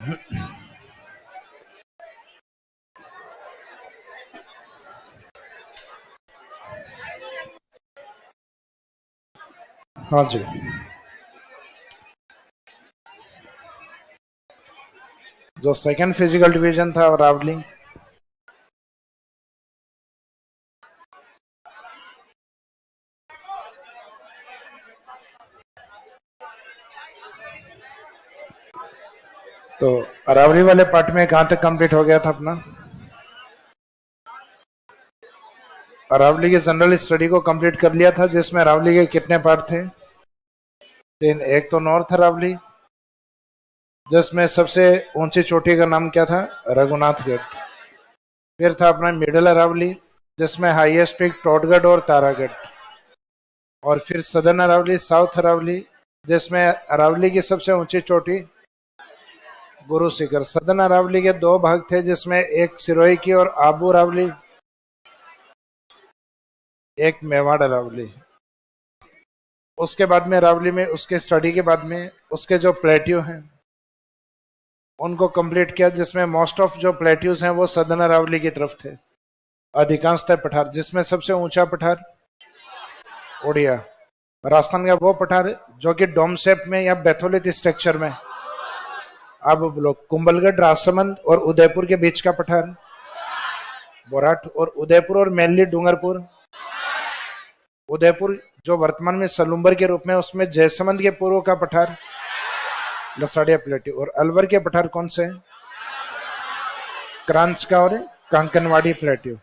हाँ जी। जो second physical division था अरावली, तो अरावली वाले पार्ट में कहाँ तक कंप्लीट हो गया था अपना? अरावली के जनरल स्टडी को कंप्लीट कर लिया था, जिसमें अरावली के कितने पार्ट थे? तीन। एक तो नॉर्थ अरावली, जिसमें सबसे ऊंची चोटी का नाम क्या था? रघुनाथगढ़। फिर था अपना मिडिल अरावली, जिसमें हाईएस्ट पीक टोटगढ़ और तारागढ़। और फिर सदर्न अरावली, साउथ अरावली, जिसमें अरावली की सबसे ऊंची चोटी गुरु शिखर। सदर्न अरावली के दो भाग थे, जिसमें एक सिरोही की और आबू अरावली, एक मेवाड़ अरावली। उसके बाद में अरावली में उसके स्टडी के बाद में उसके जो प्लेट्यू हैं उनको कंप्लीट किया, जिसमें मोस्ट ऑफ जो प्लेट्यूज हैं वो सदर्न अरावली की तरफ थे, अधिकांशतः पठार, जिसमें सबसे ऊंचा पठार ओडिया, राजस्थान का वो पठार जो कि डोम शेप में या बैथोलिथ स्ट्रक्चर में, अब लोग कुंभलगढ़, राजसमंद और उदयपुर के बीच का पठार बोराट, और उदयपुर और मेनली डूंगरपुर। उदयपुर जो वर्तमान में सलूम्बर के रूप में, उसमें जयसमंद के पूर्व का पठार लसाड़िया प्लेट्यू, और अलवर के पठार कौन से? क्रांच का और कांकनवाड़ी प्लेट्यू।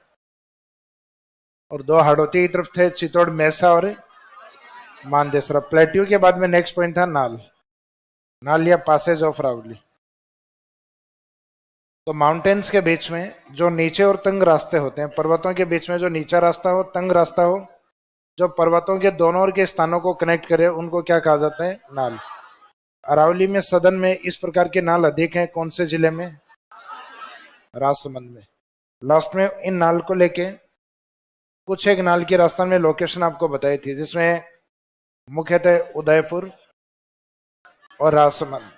और दो हाड़ौती की तरफ थे, चित्तौड़ मेसा और मानदेसरा। प्लेट्यू के बाद में नेक्स्ट पॉइंट था नाल, नाल या पासेज ऑफ रावली। तो माउंटेन्स के बीच में जो नीचे और तंग रास्ते होते हैं, पर्वतों के बीच में जो नीचा रास्ता हो, तंग रास्ता हो, जो पर्वतों के दोनों ओर के स्थानों को कनेक्ट करे, उनको क्या कहा जाता है? नाल। अरावली में सदन में इस प्रकार के नाल अधिक हैं, कौन से जिले में? राजसमंद में। लास्ट में इन नाल को लेके कुछ एक नाल की राजस्थान में लोकेशन आपको बताई थी, जिसमें मुख्यतः उदयपुर और राजसमंद,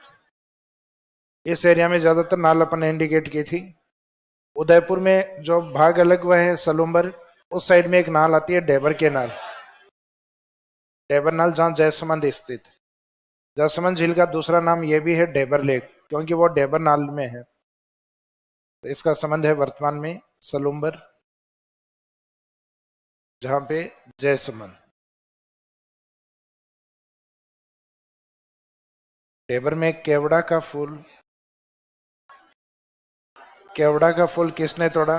इस एरिया में ज्यादातर नाल अपन ने इंडिकेट की थी। उदयपुर में जो भाग अलग हुआ है सलूम्बर, उस साइड में एक नाल आती है डेबर के नाल, डेबर नाल, जहां जयसमंद स्थित। जयसमंद झील का दूसरा नाम यह भी है डेबर लेक, क्योंकि वो डेबर नाल में है। तो इसका संबंध है वर्तमान में सलूम्बर, जहां पे जयसमंद। डेबर में केवड़ा का फूल, केवड़ा का फूल किसने तोड़ा?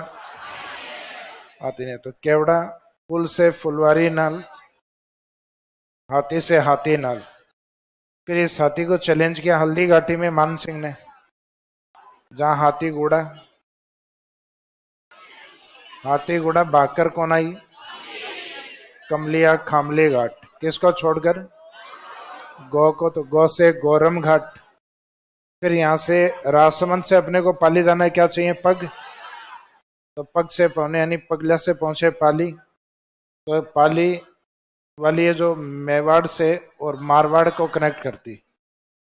हाथी ने। तो केवड़ा फूल से फुलवारी नाल, हाथी से हाथी नाल। फिर इस हाथी को चैलेंज किया हल्दी घाटी में मान सिंह ने, जहां हाथी घोड़ा बाकर कोनाई, कमलिया खामली घाट। किसको छोड़कर? गौ को। तो गौ से गौरम घाट। फिर यहां से राजसमंद से अपने को पाली जाना है, क्या चाहिए? पग। तो पग से पहुंचे, यानी पगला से पहुंचे पाली। तो पाली वाली ये जो मेवाड़ से और मारवाड़ को कनेक्ट करती,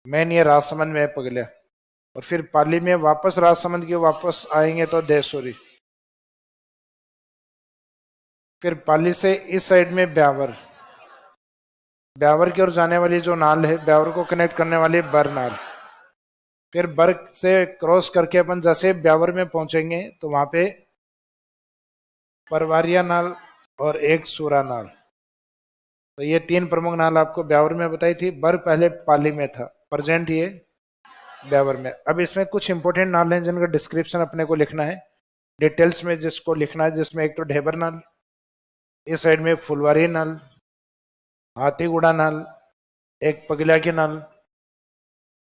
मेन ये राजसमंद में है पगलिया। और फिर पाली में वापस राजसमंद की वापस आएंगे तो देसूरी। फिर पाली से इस साइड में ब्यावर, ब्यावर की ओर जाने वाली जो नाल है, ब्यावर को कनेक्ट करने वाली बरनाल। फिर बर्ग से क्रॉस करके अपन जैसे ब्यावर में पहुंचेंगे तो वहां पे परवारिया नाल और एक सूरा नाल। तो ये तीन प्रमुख नाल आपको ब्यावर में बताई थी। बर पहले पाली में था, प्रेजेंट ये ब्यावर में। अब इसमें कुछ इंपॉर्टेंट नाल हैं जिनका डिस्क्रिप्शन अपने को लिखना है डिटेल्स में, जिसको लिखना है, जिसमें एक तो ढेबर नाल, इस साइड में फुलवारी नाल, हाथीगुड़ा नाल, एक पगलिया की नाल,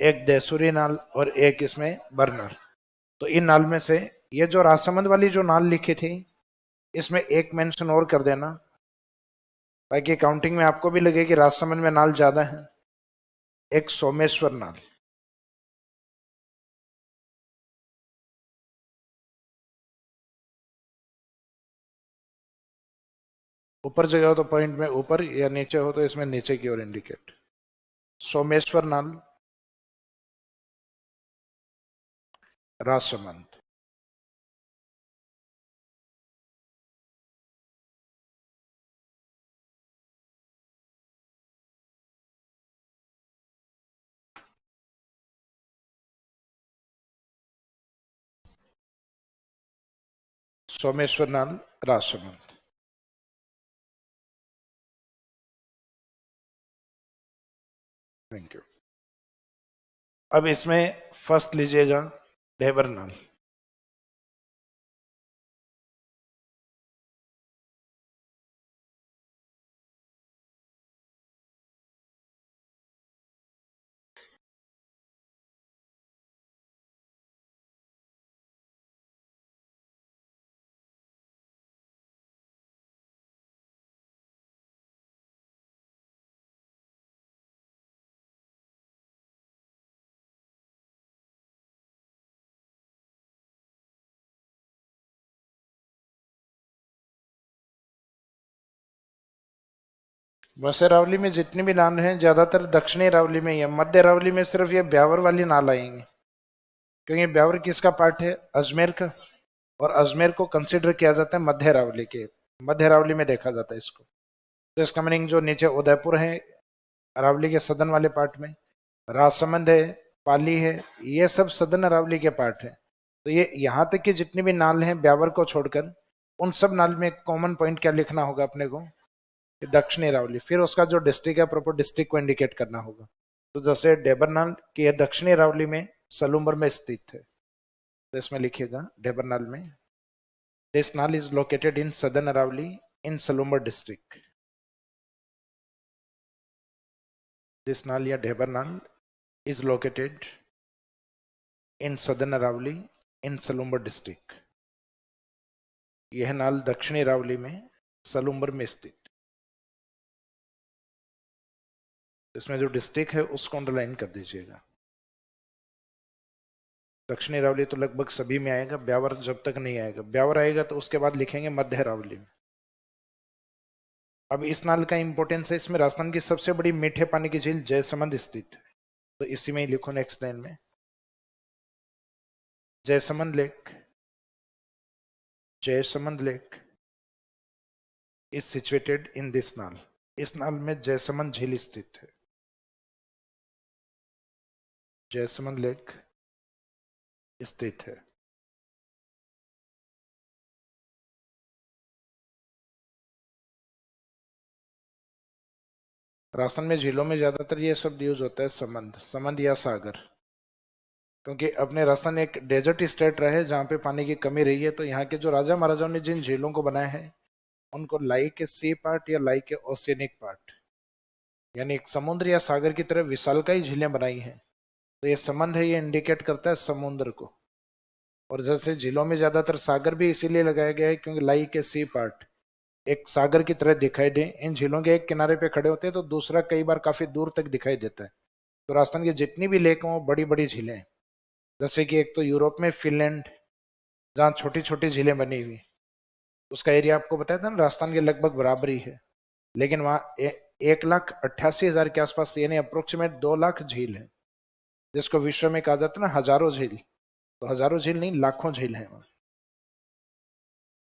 एक देसुरी नाल और एक इसमें बरनाल। तो इन नाल में से ये जो राजसमंद वाली जो नाल लिखी थी, इसमें एक मेंशन और कर देना, ताकि काउंटिंग में आपको भी लगे कि राजसमंद में नाल ज्यादा है। एक सोमेश्वर नाल। ऊपर जगह हो तो पॉइंट में ऊपर, या नीचे हो तो इसमें नीचे की ओर इंडिकेट। सोमेश्वर नाल, राजसमंद। सोमेश्वर नाल, राजसमंद। Thank you. अब इसमें फर्स्ट लीजिएगा ढेबर नाल। वैसे रावली में जितनी भी नाल हैं ज्यादातर दक्षिणी रावली में ही है। मध्य रावली में सिर्फ ये ब्यावर वाली नाल आएंगी, क्योंकि ब्यावर किसका पार्ट है? अजमेर का। और अजमेर को कंसिडर किया जाता है मध्य रावली के, मध्य रावली में देखा जाता है इसको। तो इसका मीनिंग जो नीचे उदयपुर है अरावली के सदन वाले पार्ट में, राजसमंद है, पाली है, ये सब सदन अरावली के पार्ट है। तो ये यहाँ तक कि जितनी भी नाल हैं ब्यावर को छोड़कर, उन सब नाल में एक कॉमन पॉइंट क्या लिखना होगा अपने को? दक्षिणी अरावली। फिर उसका जो डिस्ट्रिक्ट है प्रॉपर डिस्ट्रिक्ट को इंडिकेट करना होगा। तो जैसे डेबरनाल की ये दक्षिणी अरावली में सलूम्बर में स्थित है, तो इसमें लिखिएगा डेबरनाल में, this nal is located in southern Aravalli in Salumbar district. This nal या Debarnal is located in southern Aravalli in Salumbar district. यह नाल दक्षिणी अरावली में सलूम्बर में स्थित। इसमें जो डिस्ट्रिक्ट है उसको अंडरलाइन कर दीजिएगा। दक्षिणी अरावली तो लगभग सभी में आएगा, ब्यावर जब तक नहीं आएगा। ब्यावर आएगा तो उसके बाद लिखेंगे मध्य अरावली में। अब इस नाल का इंपॉर्टेंस है, इसमें राजस्थान की सबसे बड़ी मीठे पानी की झील जयसमंद स्थित है। तो इसी में ही लिखो नेक्स्ट लाइन में, Jaisamand lake, Jaisamand lake is situated in this नाल। इस नाल में जयसमंद झील स्थित है। जयसमंद लेक स्थित है। राजस्थान में झीलों में ज्यादातर ये शब्द यूज होता है समंद, समंद या सागर, क्योंकि अपने राजस्थान एक डेजर्ट स्टेट रहे जहाँ पे पानी की कमी रही है। तो यहाँ के जो राजा महाराजाओं ने जिन झीलों को बनाया है उनको लाई के सी पार्ट या लाई के ओशियनिक पार्ट, यानी एक समुद्र या सागर की तरह विशालकाय झीलें बनाई हैं। तो ये संबंध है, ये इंडिकेट करता है समुद्र को। और जैसे झीलों में ज्यादातर सागर भी इसीलिए लगाया गया है क्योंकि लाई के सी पार्ट एक सागर की तरह दिखाई दे। इन झीलों के एक किनारे पे खड़े होते हैं तो दूसरा कई बार काफी दूर तक दिखाई देता है। तो राजस्थान की जितनी भी लेक हैं वो बड़ी बड़ी झीलें हैं। जैसे कि एक तो यूरोप में फिनलैंड, जहाँ छोटी छोटी झीलें बनी हुई, उसका एरिया आपको बताया था ना राजस्थान के लगभग बराबर ही है। लेकिन वहाँ 1,88,000 के आसपास यानी अप्रोक्सीमेट 2 लाख झील है, जिसको विश्व में कहा जाता है ना हजारों झील। तो हजारों झील नहीं, लाखों झील है वहाँ।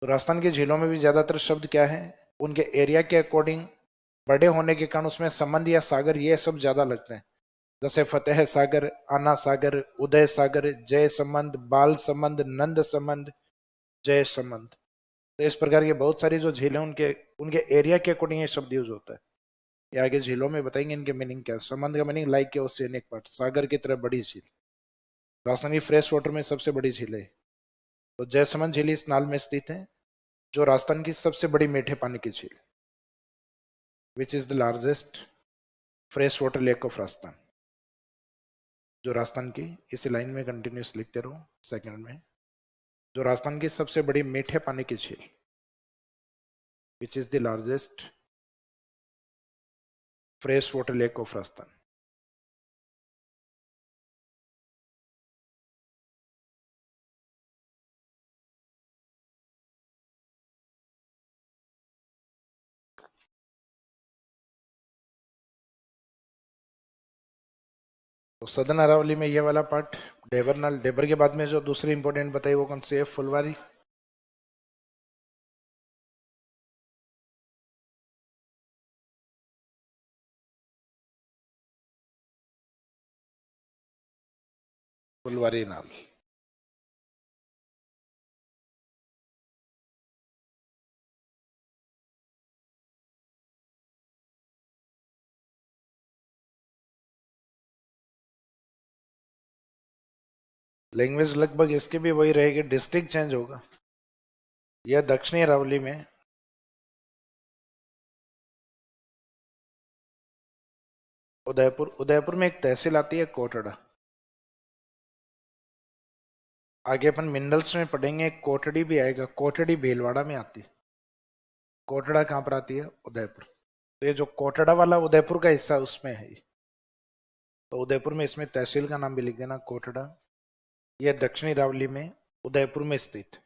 तो राजस्थान की झीलों में भी ज्यादातर शब्द क्या है, उनके एरिया के अकॉर्डिंग बड़े होने के कारण उसमें संबंध या सागर ये सब ज्यादा लगते हैं। जैसे फतेह सागर, आना सागर, उदय सागर, जय संबंध, बाल संबंध, नंद संबंध, जय संबंध। तो इस प्रकार के बहुत सारी जो झील है उनके उनके एरिया के अकॉर्डिंग ये शब्द यूज होता है। ये आगे झीलों में बताएंगे इनके मीनिंग क्या है। संबंध का मीनिंग लाइक के ओशियनिक पार्ट, सागर की तरह बड़ी झील। राजस्थान की फ्रेश वाटर में सबसे बड़ी झील है। तो जयसमंद झील इस नाल में स्थित है, जो राजस्थान की सबसे बड़ी मीठे पानी की झील, which is the largest fresh water lake of Rajasthan. जो राजस्थान की, इसी लाइन में कंटिन्यूस लिखते रहो सेकंड में, जो राजस्थान की सबसे बड़ी मीठे पानी की झील, which is the largest fresh water lake of Rajasthan. तो सदन अरावली में ये वाला पार्ट डेबर नाल, डेबर के बाद में जो दूसरी इंपॉर्टेंट बताई वो कौन सी है? फुलवारी। फुलवारी नाल। लैंग्वेज लगभग इसकी भी वही रहेगी, डिस्ट्रिक्ट चेंज होगा। यह दक्षिणी अरावली में उदयपुर, उदयपुर में एक तहसील आती है कोटड़ा। आगे अपन मिनरल्स में पढ़ेंगे, कोटड़ी भी आएगा, कोटड़ी भीलवाड़ा में आती है। कोटड़ा कहाँ पर आती है? उदयपुर। तो ये जो कोटड़ा वाला उदयपुर का हिस्सा उसमें है ये। तो उदयपुर में इसमें तहसील का नाम भी लिख देना, कोटड़ा। यह दक्षिणी अरावली में उदयपुर में स्थित।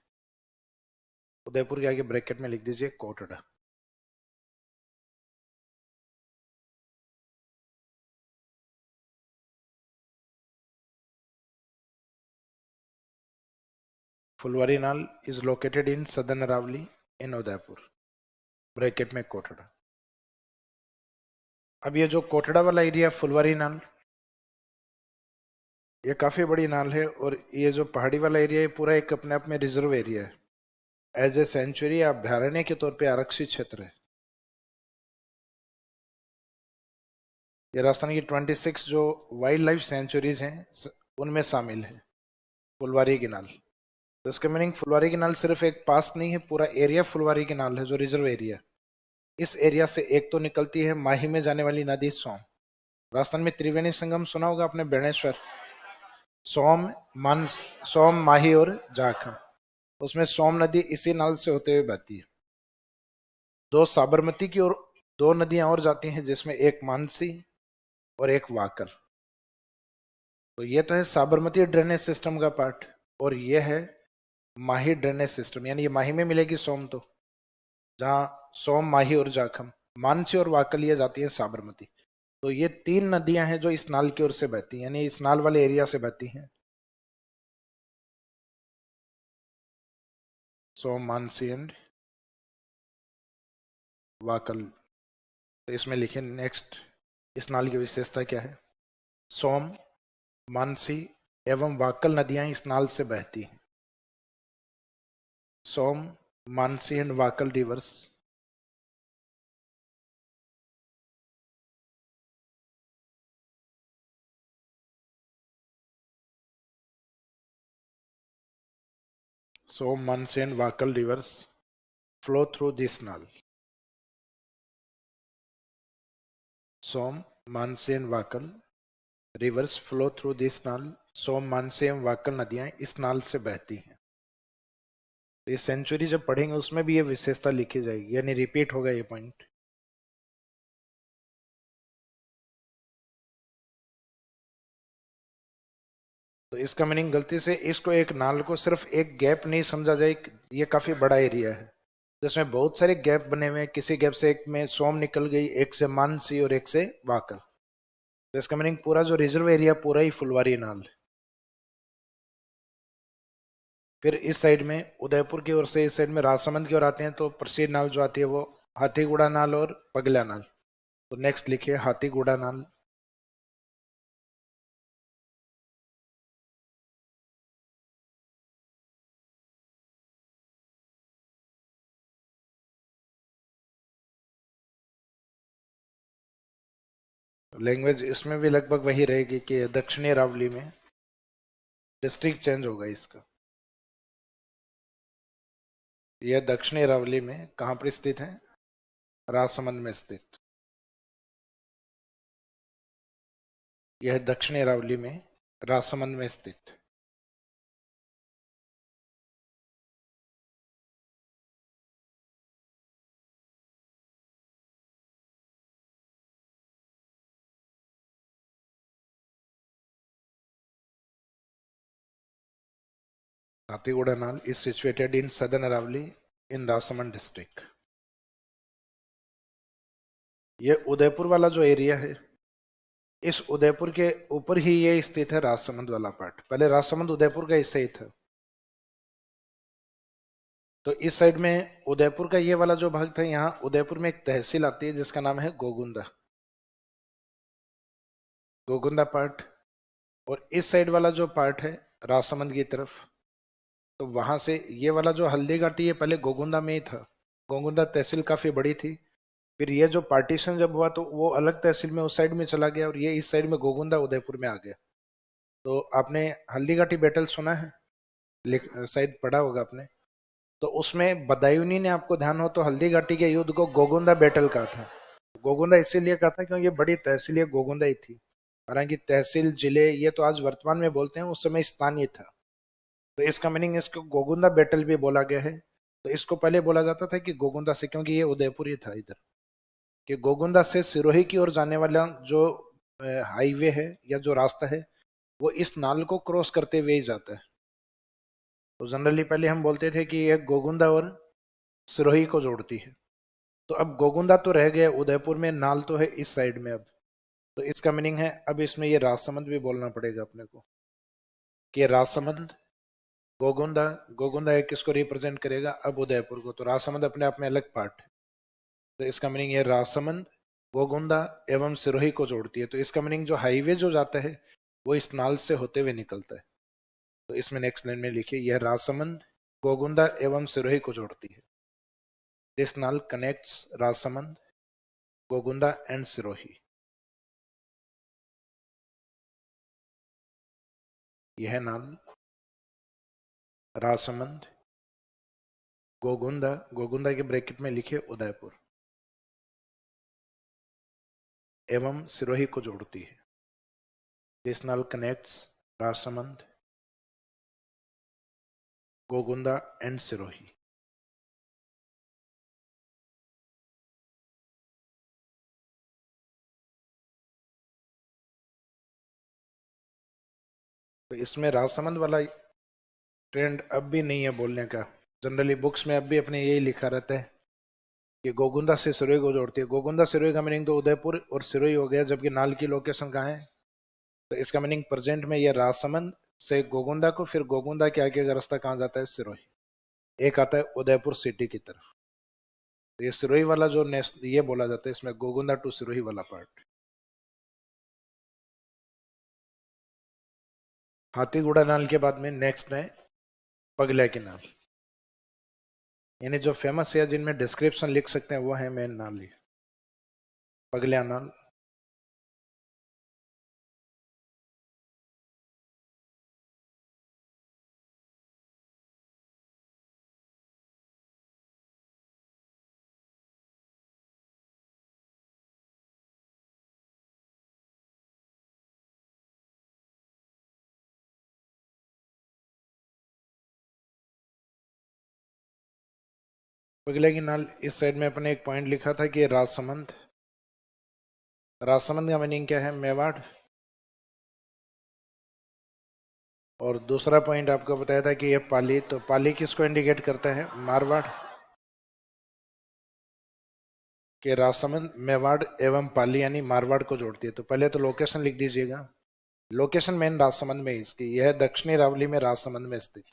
उदयपुर के आगे ब्रैकेट में लिख दीजिए Kotra. Phulwari nal is located in southern Aravalli in Udaipur, bracket में कोटड़ा। अब ये जो कोटड़ा वाला एरिया फुलवारी नाल, ये काफी बड़ी नाल है, और ये जो पहाड़ी वाला एरिया है पूरा एक अपने आप में रिजर्व एरिया है। एज ए सेंचुरी अभ्यारण्य के तौर पे आरक्षित क्षेत्र है। ये राजस्थान की 26 जो वाइल्ड लाइफ सेंचुरीज हैं उनमें शामिल है फुलवारी की नाल। तो इसका मीनिंग फुलवारी की नाल सिर्फ एक पास नहीं है, पूरा एरिया फुलवारी की नाल है जो रिजर्व एरिया। इस एरिया से एक तो निकलती है माही में जाने वाली नदी सोम। राजस्थान में त्रिवेणी संगम सुना होगा आपने, बेणेश्वर, सोम, मानस, सोम, माही और जाखम। उसमें सोम नदी इसी नाल से होते हुए बहती है। दो साबरमती की ओर दो नदियां और जाती हैं, जिसमें एक मानसी और एक वाकर। तो ये तो है साबरमती ड्रेनेज सिस्टम का पार्ट, और ये है माही ड्रेनेज सिस्टम, यानी ये माही में मिलेगी सोम, तो जहाँ सोम, माही और जाखम, मानसी और वाकल ये जाती है साबरमती। तो ये तीन नदियां हैं जो इस नाल की ओर से बहती हैं, यानी इस नाल वाले एरिया से बहती हैं। सोम, मानसी एंड वाकल। तो इसमें लिखे नेक्स्ट, इस नाल की विशेषता क्या है? सोम, मानसी एवं वाकल नदियां इस नाल से बहती हैं। Som, Mansi and Wakal rivers Soam, Mansi and Vakal rivers flow through this nal. Soam, Mansi and Vakal rivers flow through this nal. सोम, मानसी एवं वाकल नदियां इस नाल से बहती हैं। ये सेंचुरी जब पढ़ेंगे उसमें भी ये विशेषता लिखी जाएगी, यानी रिपीट होगा ये पॉइंट। तो इसका मीनिंग गलती से इसको एक नाल को सिर्फ एक गैप नहीं समझा जाए, ये काफी बड़ा एरिया है जिसमें बहुत सारे गैप बने हुए हैं। किसी गैप से एक में सोम निकल गई, एक से मानसी और एक से वाकल। तो इसका मीनिंग पूरा जो रिजर्व एरिया पूरा ही फुलवारी नाल है। फिर इस साइड में उदयपुर की ओर से इस साइड में राजसमंद की ओर आते हैं, तो प्रसिद्ध नाल जो आती है वो हाथीगुड़ा नाल और पगला नाल। तो नेक्स्ट लिखिए हाथीगुड़ा नाल। लैंग्वेज इसमें भी लगभग वही रहेगी कि दक्षिणी अरावली में, डिस्ट्रिक्ट चेंज होगा इसका। यह दक्षिणी अरावली में कहाँ पर स्थित है? राजसमंद में स्थित। यह दक्षिणी अरावली में राजसमंद में स्थित। हाथीगुड़ा नाल is situated in southern Aravali in Rasamand district. ये उदयपुर वाला जो एरिया है इस उदयपुर के ऊपर ही ये स्थित है राजसमंद वाला पार्ट। पहले राजसमंद उदयपुर का हिस्सा ही था। तो इस साइड में उदयपुर का ये वाला जो भाग था, यहाँ उदयपुर में एक तहसील आती है जिसका नाम है गोगुंदा, गोगुंदा पार्ट। और इस साइड वाला जो पार्ट है राजसमंद की तरफ, तो वहां से ये वाला जो हल्दी घाटी है पहले गोगुंदा में ही था। गोगुंदा तहसील काफी बड़ी थी। फिर ये जो पार्टीशन जब हुआ तो वो अलग तहसील में उस साइड में चला गया और ये इस साइड में गोगुंदा उदयपुर में आ गया। तो आपने हल्दी घाटी बैटल सुना है, शायद पढ़ा होगा आपने। तो उसमें बदायूनी ने, आपको ध्यान हो तो, हल्दी घाटी के युद्ध को गोगुंदा बैटल कहा था। गोगुंदा इसीलिए कहा था क्योंकि ये बड़ी तहसील ये गोगुंदा ही थी। हालांकि तहसील जिले ये तो आज वर्तमान में बोलते हैं, उस समय स्थानीय था। तो इसका मीनिंग इसको गोगुंदा बैटल भी बोला गया है। तो इसको पहले बोला जाता था कि गोगुंदा से, क्योंकि ये उदयपुर ही था इधर, कि गोगुंदा से सिरोही की ओर जाने वाला जो हाईवे है या जो रास्ता है वो इस नाल को क्रॉस करते हुए ही जाता है। तो जनरली पहले हम बोलते थे कि यह गोगुंदा और सिरोही को जोड़ती है। तो अब गोगुंदा तो रह गया उदयपुर में, नाल तो है इस साइड में अब। तो इसका मीनिंग है अब इसमें ये राजसमंद भी बोलना पड़ेगा अपने को, कि राजसमंद गोगुंदा, गोगुंदा एक किसको रिप्रेजेंट करेगा, अब उदयपुर को। तो राजसमंद अपने आप में अलग पार्ट है। तो इसका मीनिंग ये राजसमंद गोगुंदा एवं सिरोही को जोड़ती है। तो इसका मीनिंग जो हाईवे जो जाता है वो इस नाल से होते हुए निकलता है। तो इसमें नेक्स्ट लाइन में लिखिए, यह राजसमंद गोगुंदा एवं सिरोही को जोड़ती है। This nal connects Rajsamand Gogunda and Sirohi. यह नाल राजसमंद गोगुंदा, गोगुंदा के ब्रैकेट में लिखे उदयपुर, एवं सिरोही को जोड़ती है। This nal connects Rajsamand Gogunda and Sirohi. तो इसमें राजसमंद वाला ट्रेंड अब भी नहीं है बोलने का। जनरली बुक्स में अब भी अपने यही लिखा रहता है कि गोगुंदा से सिरोही को जोड़ती है। गोगुंदा सिरोही का मीनिंग तो उदयपुर और सिरोही हो गया, जबकि नाल की लोकेशन कहाँ है। तो इसका मीनिंग प्रेजेंट में ये राजसमंद से गोगुंदा को, फिर गोगुंदा के आगे का रास्ता कहाँ जाता है, सिरोही। एक आता है उदयपुर सिटी की तरफ। तो ये सिरोही वाला जो नेक्स्ट ये बोला जाता है, इसमें गोगुंदा टू सिरोही वाला पार्ट। हाथीगुड़ा नाल के बाद में नेक्स्ट है पगल्या की नाल। यानी जो फेमस है जिनमें डिस्क्रिप्शन लिख सकते हैं वो है मेन नाल ही, पगल्या नाल। पगल्या की नाल इस साइड में अपने एक पॉइंट लिखा था कि राजसमंद, राजसमंद का मीनिंग क्या है, मेवाड़। और दूसरा पॉइंट आपको बताया था कि ये पाली, तो पाली किसको इंडिकेट करता है, मारवाड़। कि राजसमंद मेवाड़ एवं पाली यानी मारवाड़ को जोड़ती है। तो पहले तो लोकेशन लिख दीजिएगा। लोकेशन मेन राजसमंद में है इसकी, यह दक्षिणी रावली में राजसमंद में स्थित,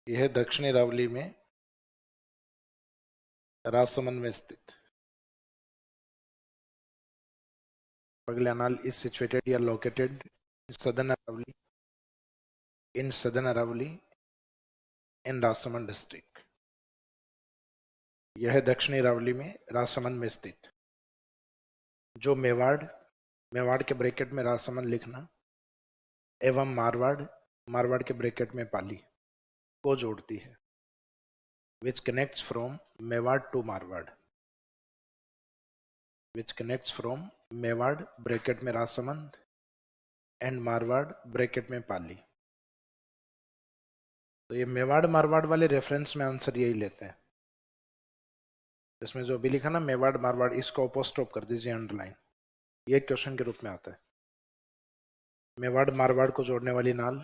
यह दक्षिणी रावली में राजसमंद में स्थित। पगल्या नाल इज सिचुएटेड या located southern Aravalli, in southern Aravalli in Rajsamand district. यह दक्षिणी रावली में राजसमंद में स्थित, जो मेवाड़, मेवाड़ के ब्रैकेट में राजसमंद लिखना, एवं मारवाड़, मारवाड़ के ब्रैकेट में पाली को जोड़ती है। Which connects from Mewar to Marwar, which connects from Mewar bracket में राजसमंद एंड मारवाड़ ब्रैकेट में पाली। तो ये मेवाड़ मारवाड़ वाले रेफरेंस में आंसर यही लेते हैं। इसमें जो भी लिखा ना मेवाड़ मारवाड़, इसको अपोस्ट्रोफ कर दीजिए अंडरलाइन, ये क्वेश्चन के रूप में आता है। मेवाड़ मारवाड़ को जोड़ने वाली नाल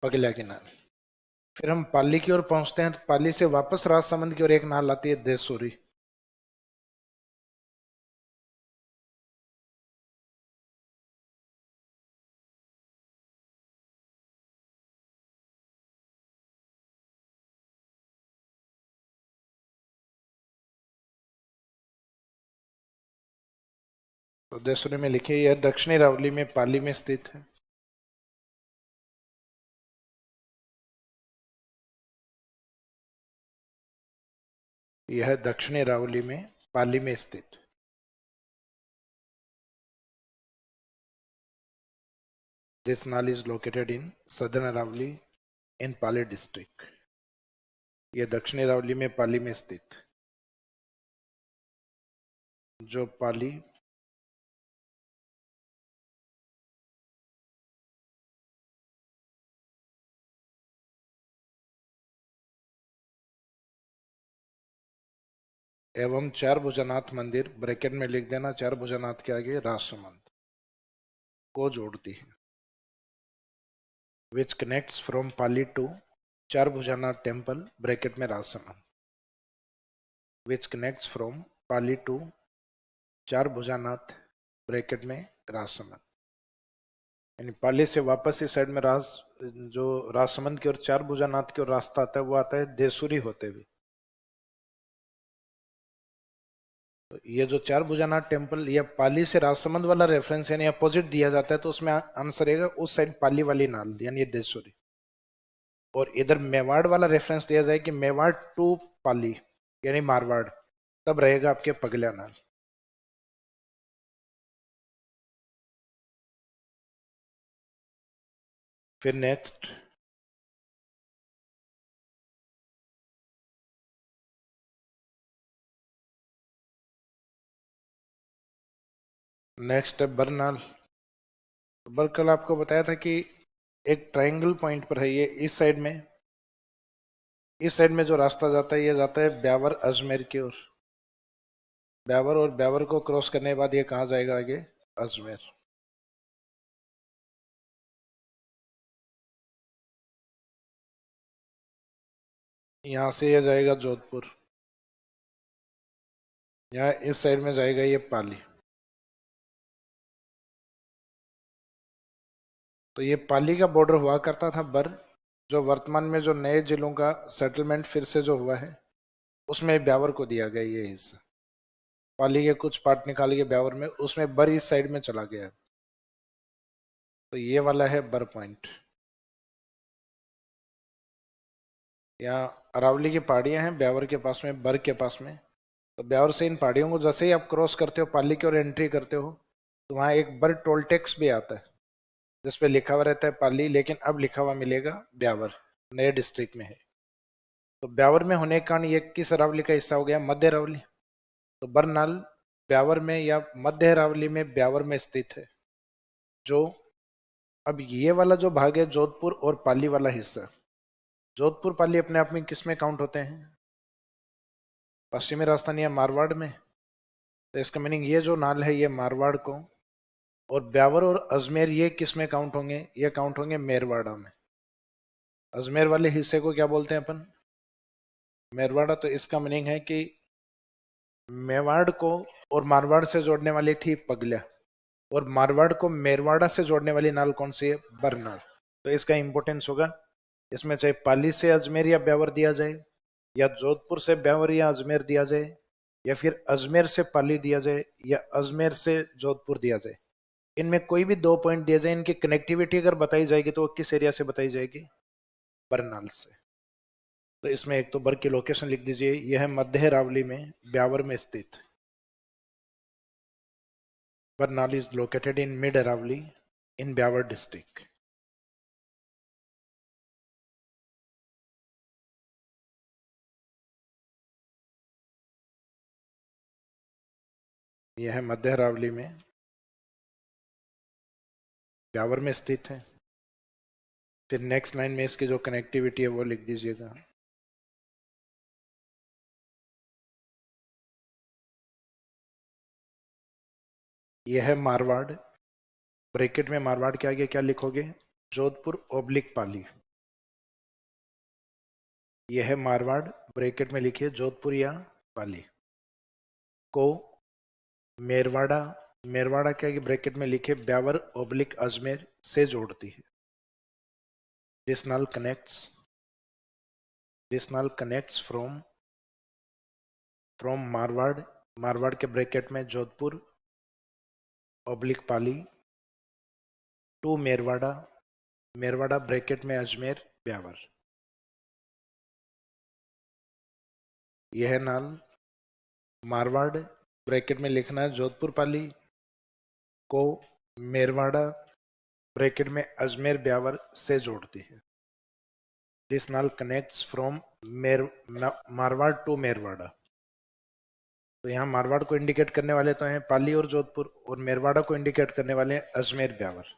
पगल्या की नाल। फिर हम पाली की ओर पहुंचते हैं, तो पाली से वापस राजसमंद की ओर एक नाल आती है देसूरी। तो देसुरी में लिखिए यह दक्षिणी रावली में पाली में स्थित है। यह दक्षिणी रावली में पाली में स्थित। This nal is located in southern Aravalli in Pali district. यह दक्षिणी रावली में पाली में स्थित, जो पाली एवं चार भुजनाथ मंदिर ब्रैकेट में लिख देना, चार भुजनाथ के आगे राजसमंद को जोड़ती है। Which connects from Pali to Char Bhujanath temple bracket में Rajsamand. Which connects from Pali to Char Bhujanath bracket में राजसमंद। यानी पाली से वापस इस साइड में जो राजसमंद की ओर चार भुजनाथ की ओर रास्ता आता है वो आता है देसुरी होते हुए। तो ये जो चार भुजनाथ टेम्पल या पाली से राजसमंद वाला रेफरेंस यानी अपोजिट दिया जाता है, तो उसमें आंसर रहेगा उस साइड पाली वाली नाल यानी देसुरी। और इधर मेवाड़ वाला रेफरेंस दिया जाए कि मेवाड़ टू पाली यानी मारवाड़, तब रहेगा आपके पगल्या नाल। फिर नेक्स्ट नेक्स्ट है बरनाल। कल आपको बताया था कि एक ट्रायंगल पॉइंट पर है ये, इस साइड में जो रास्ता जाता है ये जाता है ब्यावर अजमेर की ओर। ब्यावर और ब्यावर को क्रॉस करने के बाद ये कहाँ जाएगा आगे, अजमेर। यहाँ से ये जाएगा जोधपुर, यहाँ इस साइड में जाएगा ये पाली। तो ये पाली का बॉर्डर हुआ करता था बर, जो वर्तमान में जो नए जिलों का सेटलमेंट फिर से जो हुआ है उसमें ब्यावर को दिया गया ये हिस्सा। पाली के कुछ पार्ट निकाल के ब्यावर में, उसमें बर इस साइड में चला गया। तो ये वाला है बर पॉइंट। यहाँ अरावली की पहाड़ियां हैं ब्यावर के पास में, बर के पास में। तो ब्यावर से इन पहाड़ियों को जैसे ही आप क्रॉस करते हो, पाली की ओर एंट्री करते हो, तो वहाँ एक बर टोल टैक्स भी आता है जिसपे लिखा हुआ रहता है पाली, लेकिन अब लिखा हुआ मिलेगा ब्यावर, नए डिस्ट्रिक्ट में है। तो ब्यावर में होने के कारण ये किस अरावली का हिस्सा हो गया, मध्य अरावली। तो बरनाल ब्यावर में या मध्य अरावली में ब्यावर में स्थित है। जो अब ये वाला जो भाग है जोधपुर और पाली वाला हिस्सा, जोधपुर पाली अपने आप में किस में काउंट होते हैं, पश्चिमी राजस्थान या मारवाड़ में। तो इसका मीनिंग ये जो नाल है ये मारवाड़ को, और ब्यावर और अजमेर ये किस में काउंट होंगे, ये काउंट होंगे मेरवाड़ा में। अजमेर वाले हिस्से को क्या बोलते हैं अपन, मेरवाड़ा। तो इसका मीनिंग है कि मेवाड़ को और मारवाड़ से जोड़ने वाली थी पगल्या, और मारवाड़ को मेरवाड़ा से जोड़ने वाली नाल कौन सी है, बरनाल। तो इसका इंपॉर्टेंस होगा, इसमें चाहे पाली से अजमेर या ब्यावर दिया जाए, या जोधपुर से ब्यावर या अजमेर दिया जाए, या फिर अजमेर से पाली दिया जाए, या अजमेर से जोधपुर दिया जाए, इनमें कोई भी दो पॉइंट दिए जाए, इनकी कनेक्टिविटी अगर बताई जाएगी तो वो किस एरिया से बताई जाएगी, बरनाल से। तो इसमें एक तो बर की लोकेशन लिख दीजिए, यह है मध्य रावली में ब्यावर में स्थित। Barnal is located in mid Aravalli in Beawar district. यह है मध्य अरावली में ब्यावर में स्थित है। फिर नेक्स्ट लाइन में इसकी जो कनेक्टिविटी है वो लिख दीजिएगा। यह है मारवाड़, ब्रैकेट में मारवाड़ के आगे क्या लिखोगे, जोधपुर ओब्लिक पाली। यह है मारवाड़, ब्रैकेट में लिखिए जोधपुर या पाली को मेरवाड़ा, मेरवाड़ा के आगे ब्रैकेट में लिखे ब्यावर ओब्लिक अजमेर से जोड़ती है। This nal connects from Marwar, Marwar के ब्रैकेट में Jodhpur oblique Pali to Merwara, Merwara bracket में अजमेर ब्यावर, यह है नाल। मारवाड़ ब्रैकेट में लिखना है जोधपुर पाली को मेरवाड़ा ब्रैकेट में अजमेर ब्यावर से जोड़ती है। This nal connects from Marwar to Merwara. तो यहाँ मारवाड़ को इंडिकेट करने वाले तो हैं पाली और जोधपुर, और मेरवाड़ा को इंडिकेट करने वाले हैं अजमेर ब्यावर।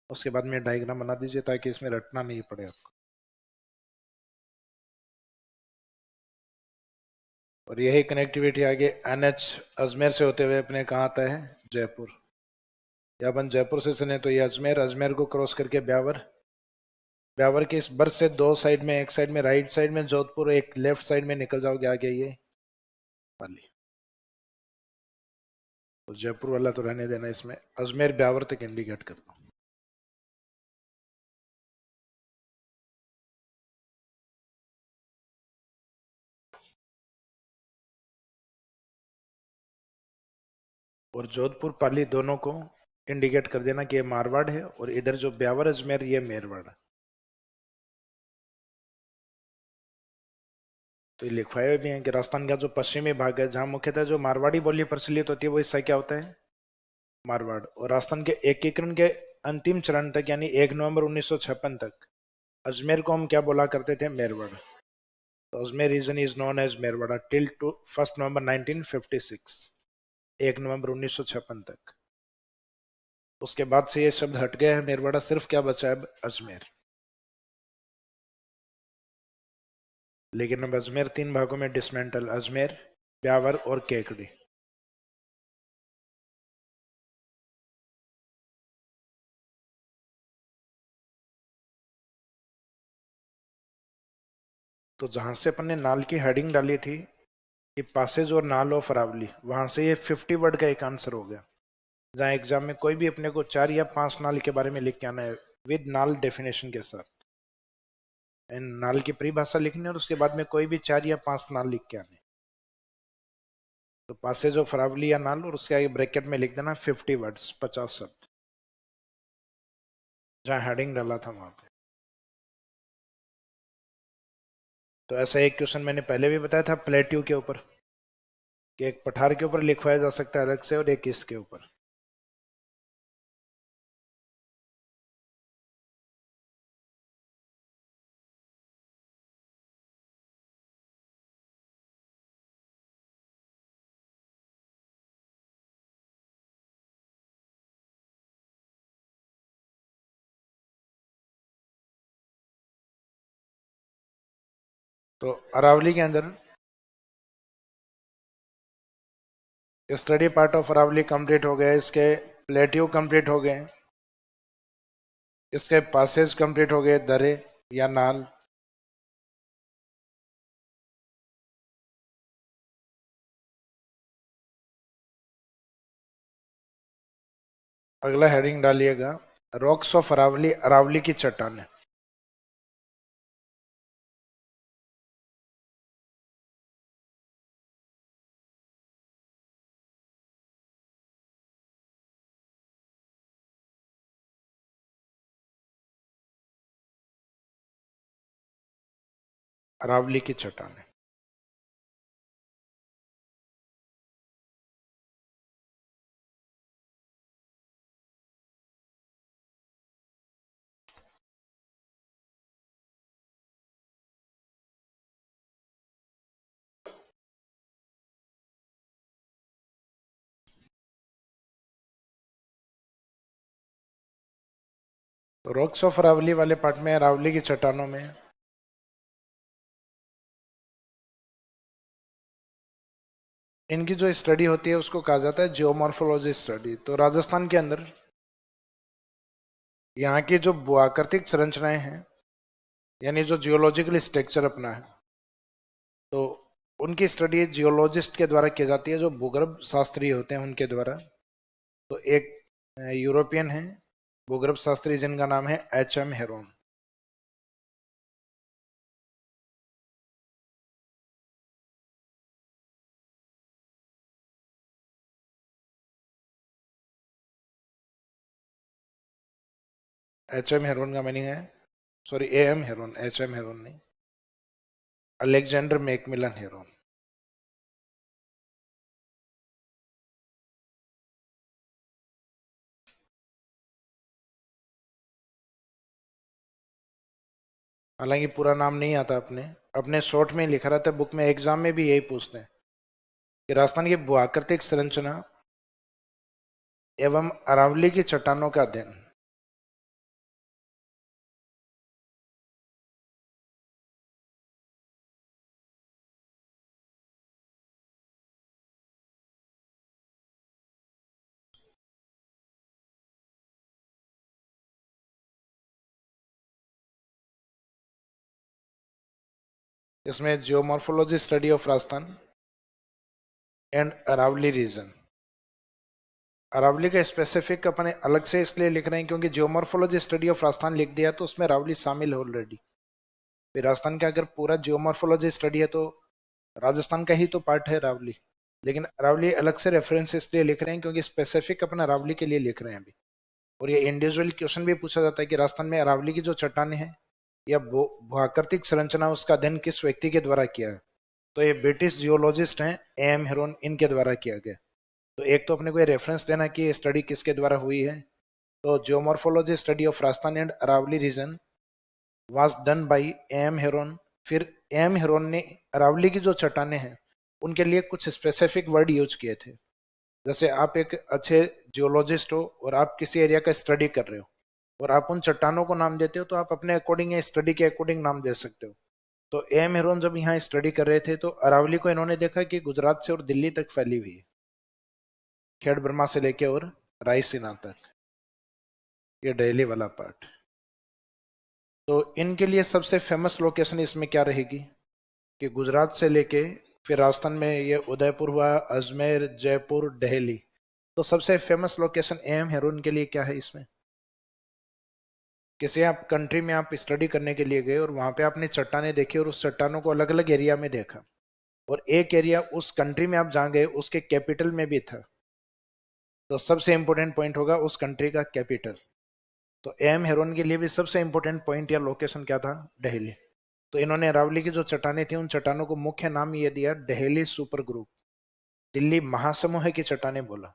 उसके बाद में डायग्राम बना दीजिए ताकि इसमें रटना नहीं पड़े आपको। और यही कनेक्टिविटी आगे एनएच अजमेर से होते हुए अपने कहाँ आता है, जयपुर। या अपन जयपुर से चले तो ये अजमेर, अजमेर को क्रॉस करके ब्यावर, ब्यावर के इस बर्थ से दो साइड में, एक साइड में राइट साइड में जोधपुर, एक लेफ्ट साइड में निकल जाओगे आगे ये पाली। तो जयपुर वाला तो रहने देना, इसमें अजमेर ब्यावर तक इंडिकेट कर दो। और जोधपुर पाली दोनों को इंडिकेट कर देना कि ये मारवाड़ है, और इधर जो ब्यावर अजमेर ये मेरवाड़ है। तो ये लिखवाए भी हैं कि राजस्थान का जो पश्चिमी भाग है जहां मुख्यतः जो मारवाड़ी बोली प्रचलित होती है वो हिस्सा क्या होता है, मारवाड़। और राजस्थान के एकीकरण के अंतिम चरण तक यानी 1 नवंबर 1956 तक अजमेर को हम क्या बोला करते थे, मेरवाड़। तो Ajmer region is known as Merwara till to 1 नवंबर 1956, 1 नवंबर 1956 तक। उसके बाद से ये शब्द हट गया है मेरवाड़ा, सिर्फ क्या बचा है, अजमेर। लेकिन अब अजमेर 3 भागों में डिसमेंटल, अजमेर, ब्यावर और केकड़ी। तो जहां से अपन ने नाल की हेडिंग डाली थी कि पासेज और नाल ऑफ अरावली, वहां से ये 50 वर्ड का एक आंसर हो गया। जहां एग्जाम में कोई भी अपने को 4 या 5 नाल के बारे में लिख के आना है विद नाल डेफिनेशन के साथ, नाल की परिभाषा लिखनी है और उसके बाद में कोई भी 4 या 5 नाल लिख के आने। तो पासेज ऑफ अरावली या नाल, और उसके आगे ब्रैकेट में लिख देना 50 वर्ड्स, 50 शब्द, जहां हेडिंग डाला था वहां पे। तो ऐसा एक क्वेश्चन मैंने पहले भी बताया था प्लेट्यू के ऊपर, कि एक पठार के ऊपर लिखवाया जा सकता है अलग से और एक इसके ऊपर। तो अरावली के अंदर study part of Aravalli complete हो गया, इसके प्लेट्यू कंप्लीट हो गए, इसके पासेज कंप्लीट हो गए, दरे या नाल। अगला हेडिंग डालिएगा रॉक्स ऑफ अरावली, अरावली की चट्टानें। अरावली की चट्टानें। तो रॉक्स ऑफ अरावली वाले पार्ट में अरावली की चट्टानों में इनकी जो स्टडी होती है उसको कहा जाता है जियोमॉर्फोलॉजी स्टडी। तो राजस्थान के अंदर यहाँ की जो भूआकृतिक संरचनाएं हैं, यानी जो जियोलॉजिकल स्ट्रक्चर अपना है, तो उनकी स्टडी जियोलॉजिस्ट के द्वारा की जाती है, जो भूगर्भ शास्त्री होते हैं उनके द्वारा। तो एक यूरोपियन है भूगर्भ शास्त्री जिनका नाम है H.M. हेरोन। HM हेरोन का मीनिंग है, sorry AM Heron, HM Heron नहीं, अलेक्जेंडर मैकमिलन हेरोन। हालांकि पूरा नाम नहीं आता, अपने अपने शॉर्ट में लिखा रहता है, बुक में एग्जाम में भी यही पूछते हैं कि राजस्थान की भूआकृतिक संरचना एवं अरावली की चट्टानों का अध्ययन। इसमें geomorphology study of Rajasthan and Aravalli region. Aravalli का स्पेसिफिक अपने अलग से इसलिए लिख रहे हैं क्योंकि जियोमॉर्फोलॉजी स्टडी ऑफ राजस्थान लिख दिया तो उसमें अरावली शामिल है ऑलरेडी। फिर राजस्थान का अगर पूरा जियोमॉर्फोलॉजी स्टडी है तो राजस्थान का ही तो पार्ट है अरावली, लेकिन अरावली अलग से रेफरेंस इसलिए लिख रहे हैं क्योंकि स्पेसिफिक अपना अरावली के लिए लिख रहे हैं अभी। और ये इंडिविजुअल क्वेश्चन भी पूछा जाता है कि राजस्थान में अरावली की जो चट्टानें हैं या भूआकृतिक संरचना, उसका अध्ययन किस व्यक्ति के द्वारा किया है। तो ये ब्रिटिश जियोलॉजिस्ट हैं AM हेरोन, इनके द्वारा किया गया। तो एक तो अपने को ये रेफरेंस देना कि ये स्टडी किसके द्वारा हुई है। तो geomorphology study of Rajasthan and Aravalli region was done by AM Heron. फिर AM हेरोन ने अरावली की जो चट्टानें हैं उनके लिए कुछ स्पेसिफिक वर्ड यूज किए थे। जैसे आप एक अच्छे जियोलॉजिस्ट हो और आप किसी एरिया का स्टडी कर रहे हो और आप उन चट्टानों को नाम देते हो, तो आप अपने अकॉर्डिंग या स्टडी के अकॉर्डिंग नाम दे सकते हो। तो AM हेरोन जब यहाँ स्टडी कर रहे थे तो अरावली को इन्होंने देखा कि गुजरात से और दिल्ली तक फैली हुई है, खेड़ ब्रह्मा से लेके और रायसीना तक, ये दिल्ली वाला पार्ट। तो इनके लिए सबसे फेमस लोकेशन इसमें क्या रहेगी कि गुजरात से लेके फिर राजस्थान में ये उदयपुर हुआ, अजमेर, जयपुर, दिल्ली। तो सबसे फेमस लोकेशन AM हेरोन के लिए क्या है इसमें? किसी आप कंट्री में आप स्टडी करने के लिए गए और वहां पे आपने चट्टानें देखी और उस चट्टानों को अलग अलग एरिया में देखा, और एक एरिया उस कंट्री में आप जहाँ गए उसके कैपिटल में भी था, तो सबसे इंपॉर्टेंट पॉइंट होगा उस कंट्री का कैपिटल। तो AM हेरोन के लिए भी सबसे इंपॉर्टेंट पॉइंट या लोकेशन क्या था? दिल्ली। तो इन्होंने अरावली की जो चट्टानें थी उन चट्टानों को मुख्य नाम ये दिया दिल्ली सुपर ग्रुप, दिल्ली महासमूह की चट्टानें बोला।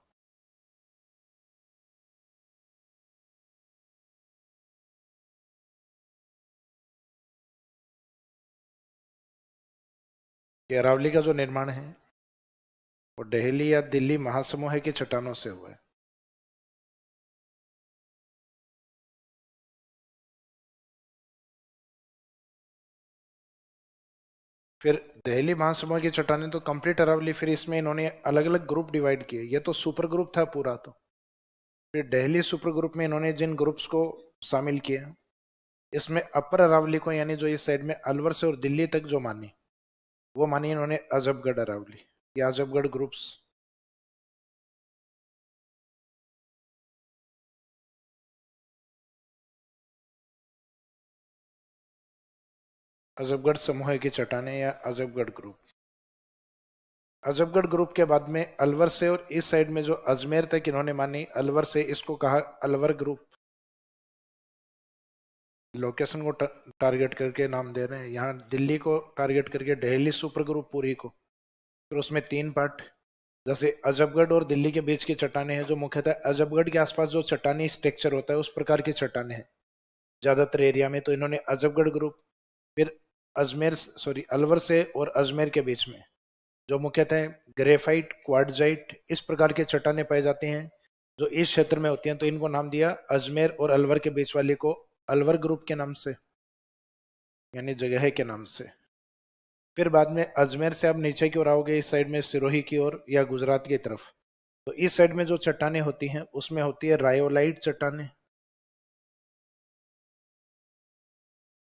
कि अरावली का जो निर्माण है वो दिल्ली या दिल्ली महासमूह की चट्टानों से हुआ है। फिर दिल्ली महासमूह की चट्टानें तो कंप्लीट अरावली, फिर इसमें इन्होंने अलग अलग ग्रुप डिवाइड किए, ये तो सुपर ग्रुप था पूरा। तो फिर दिल्ली सुपर ग्रुप में इन्होंने जिन ग्रुप्स को शामिल किया, इसमें अपर अरावली को यानी जो इस साइड में अलवर से और दिल्ली तक जो मानी, वो मानी इन्होंने अजबगढ़ अरावली या अजबगढ़ ग्रुप्स। अजबगढ़ समूह की चट्टानें या अजबगढ़ ग्रुप। अजबगढ़ ग्रुप के बाद में अलवर से और इस साइड में जो अजमेर तक इन्होंने मानी, अलवर से इसको कहा अलवर ग्रुप। लोकेशन को टारगेट करके नाम दे रहे हैं, यहाँ दिल्ली को टारगेट करके दिल्ली सुपर ग्रुप पूरी को। फिर उसमें 3 पार्ट, जैसे अजबगढ़ और दिल्ली के बीच की चट्टानें हैं जो मुख्यतः अजबगढ़ के आसपास जो चट्टानी स्ट्रक्चर होता है उस प्रकार की चट्टानें हैं ज्यादातर एरिया में, तो इन्होंने अजबगढ़ ग्रुप। फिर अजमेर सॉरी अलवर से और अजमेर के बीच में जो मुख्यतः ग्रेफाइट, क्वार्टजाइट इस प्रकार के चट्टानें पाई जाती हैं जो इस क्षेत्र में होती हैं, तो इनको नाम दिया अजमेर और अलवर के बीच वाले को अलवर ग्रुप के नाम से, यानी जगह के नाम से। फिर बाद में अजमेर से आप नीचे की ओर आओगे इस साइड में सिरोही की ओर या गुजरात की तरफ, तो इस साइड में जो चट्टानें होती हैं उसमें होती है रायोलाइट चट्टानें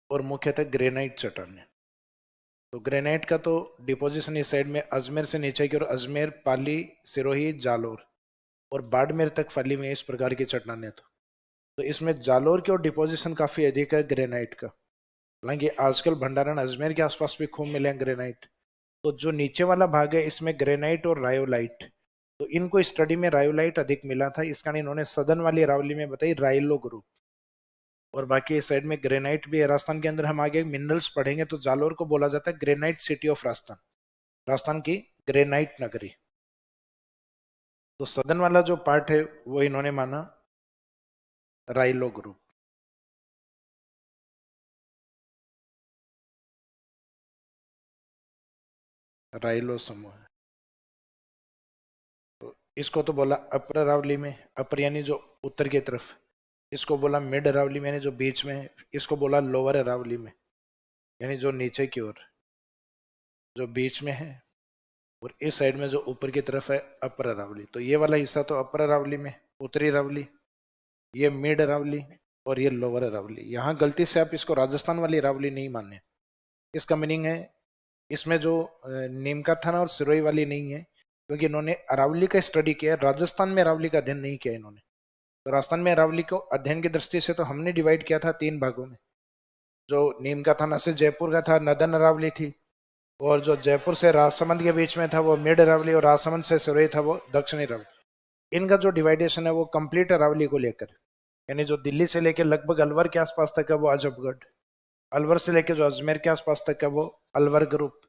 और मुख्यतः ग्रेनाइट चट्टानें। तो ग्रेनाइट का तो डिपोजिशन इस साइड में अजमेर से नीचे की ओर अजमेर, पाली, सिरोही, जालोर और बाड़मेर तक फैली हुई इस प्रकार की चट्टानें। तो इसमें जालोर की ओर डिपोजिशन काफी अधिक है ग्रेनाइट का। हालांकि आजकल भंडारण अजमेर के आसपास भी खूब मिले हैं ग्रेनाइट। तो जो नीचे वाला भाग है इसमें ग्रेनाइट और रायोलाइट, तो इनको स्टडी में रायोलाइट अधिक मिला था, इस कारण इन्होंने सदन वाली अरावली में बताई राइलो ग्रुप। और बाकी इस साइड में ग्रेनाइट भी है। राजस्थान के अंदर हम आगे मिनरल्स पढ़ेंगे तो जालोर को बोला जाता है granite city of Rajasthan, Rajasthan की ग्रेनाइट नगरी। तो सदन वाला जो पार्ट है वो इन्होंने माना राइलो ग्रुप। राइलो समूह है। तो इसको तो बोला अपर अरावली में, अपर यानी जो उत्तर की तरफ, इसको बोला मिड अरावली में यानी जो बीच में है, इसको बोला लोअर अरावली में यानी जो नीचे की ओर, जो बीच में है, और इस साइड में जो ऊपर की तरफ है अपर अरावली। तो ये वाला हिस्सा तो अपर अरावली में, उत्तरी अरावली, ये मिड अरावली और ये लोअर अरावली। यहाँ गलती से आप इसको राजस्थान वाली अरावली नहीं माने। इसका मीनिंग है इसमें जो नीमका थाना और सिरोही वाली नहीं है, क्योंकि इन्होंने अरावली का स्टडी किया, राजस्थान में अरावली का अध्ययन नहीं किया इन्होंने। तो राजस्थान में अरावली को अध्ययन की दृष्टि से तो हमने डिवाइड किया था 3 भागों में। जो नीमका थाना से जयपुर का था नदन अरावली थी, और जो जयपुर से राजसमंद के बीच में था वो मिड अरावली, और राजसमंद से सिरोही था वो दक्षिणी अरावली। इनका जो डिवाइडेशन है वो कंप्लीट अरावली को लेकर, यानी जो दिल्ली से लेकर लगभग अलवर के आसपास तक है वो अजबगढ़, अलवर से लेकर जो अजमेर के आसपास तक है वो अलवर ग्रुप,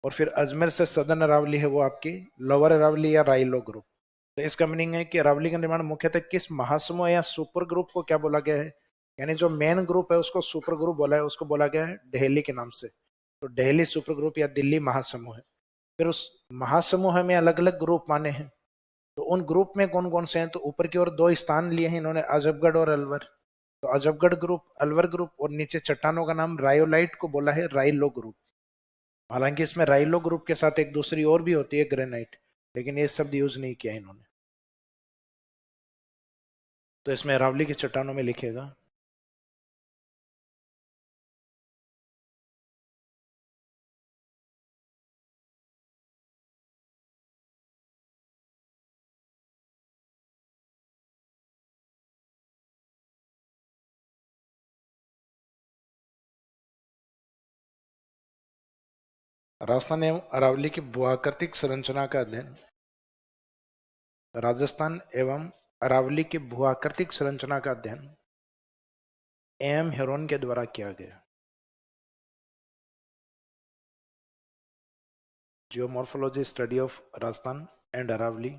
और फिर अजमेर से सदन अरावली है वो आपकी लोअर अरावली या राइलो ग्रुप। तो इसका मीनिंग है कि अरावली का निर्माण मुख्यतः किस महासमूह या सुपर ग्रुप को क्या बोला गया है, यानी जो मेन ग्रुप है उसको सुपर ग्रुप बोला है, उसको बोला गया है दिल्ली के नाम से। तो दिल्ली सुपर ग्रुप या दिल्ली महासमूह है। फिर उस महासमूह में अलग अलग ग्रुप माने हैं। तो उन ग्रुप में कौन कौन से हैं, तो ऊपर की ओर 2 स्थान लिए हैं इन्होंने, अजबगढ़ और अलवर। तो अजबगढ़ ग्रुप, अलवर ग्रुप, और नीचे चट्टानों का नाम रायोलाइट को बोला है राइलो ग्रुप। हालांकि इसमें राइलो ग्रुप के साथ एक दूसरी और भी होती है ग्रेनाइट, लेकिन ये शब्द यूज नहीं किया इन्होंने। तो इसमें अरावली की चट्टानों में लिखेगा राजस्थान एवं अरावली की भूआकृतिक संरचना का अध्ययन, राजस्थान एवं अरावली की भूआकृतिक संरचना का अध्ययन एम हेरोन के द्वारा किया गया। Geomorphology study of Rajasthan and Aravalli,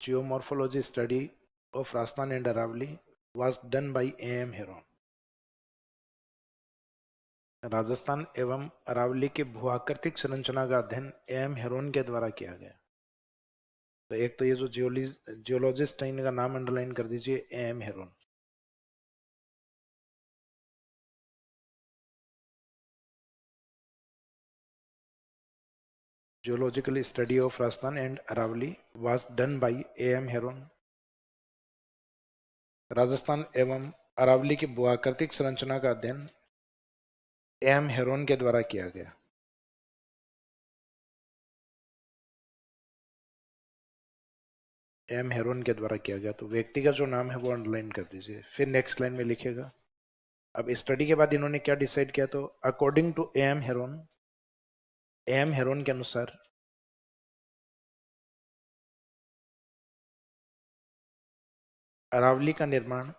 geomorphology study of Rajasthan and Aravalli was done by A.M. Heron। Rajasthan एवं अरावली की भूआकृतिक संरचना का अध्ययन एम हेरोन के द्वारा किया गया। तो एक तो ये जो जियोलॉजिस्ट है इनका नाम अंडरलाइन कर दीजिए, M Heron. Geological study of Rajasthan and Aravalli was done by M Heron. Rajasthan एवं अरावली की भूआकृतिक संरचना का अध्ययन एम हेरोन के द्वारा किया गया। एम हेरोन के द्वारा किया गया। तो व्यक्ति का जो नाम है वो अंडरलाइन कर दीजिए। फिर नेक्स्ट लाइन में लिखेगा, अब स्टडी के बाद इन्होंने क्या डिसाइड किया, तो अकॉर्डिंग टू एम हेरोन के अनुसार अरावली का निर्माण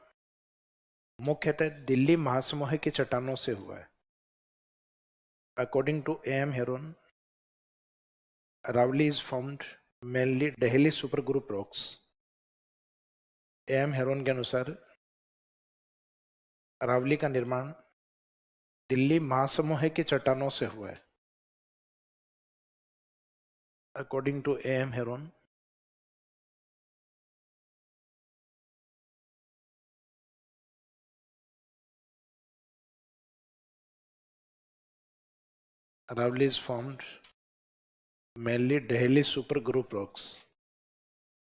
मुख्यतः दिल्ली महासमूह की चट्टानों से हुआ है। According to M Heron, Aravalli is found mainly Delhi super group rocks. M Heron के अनुसार अरावली का निर्माण दिल्ली महासमूह की चट्टानों से हुआ है। According to M Heron, Aravalli is found mainly Delhi super group rocks.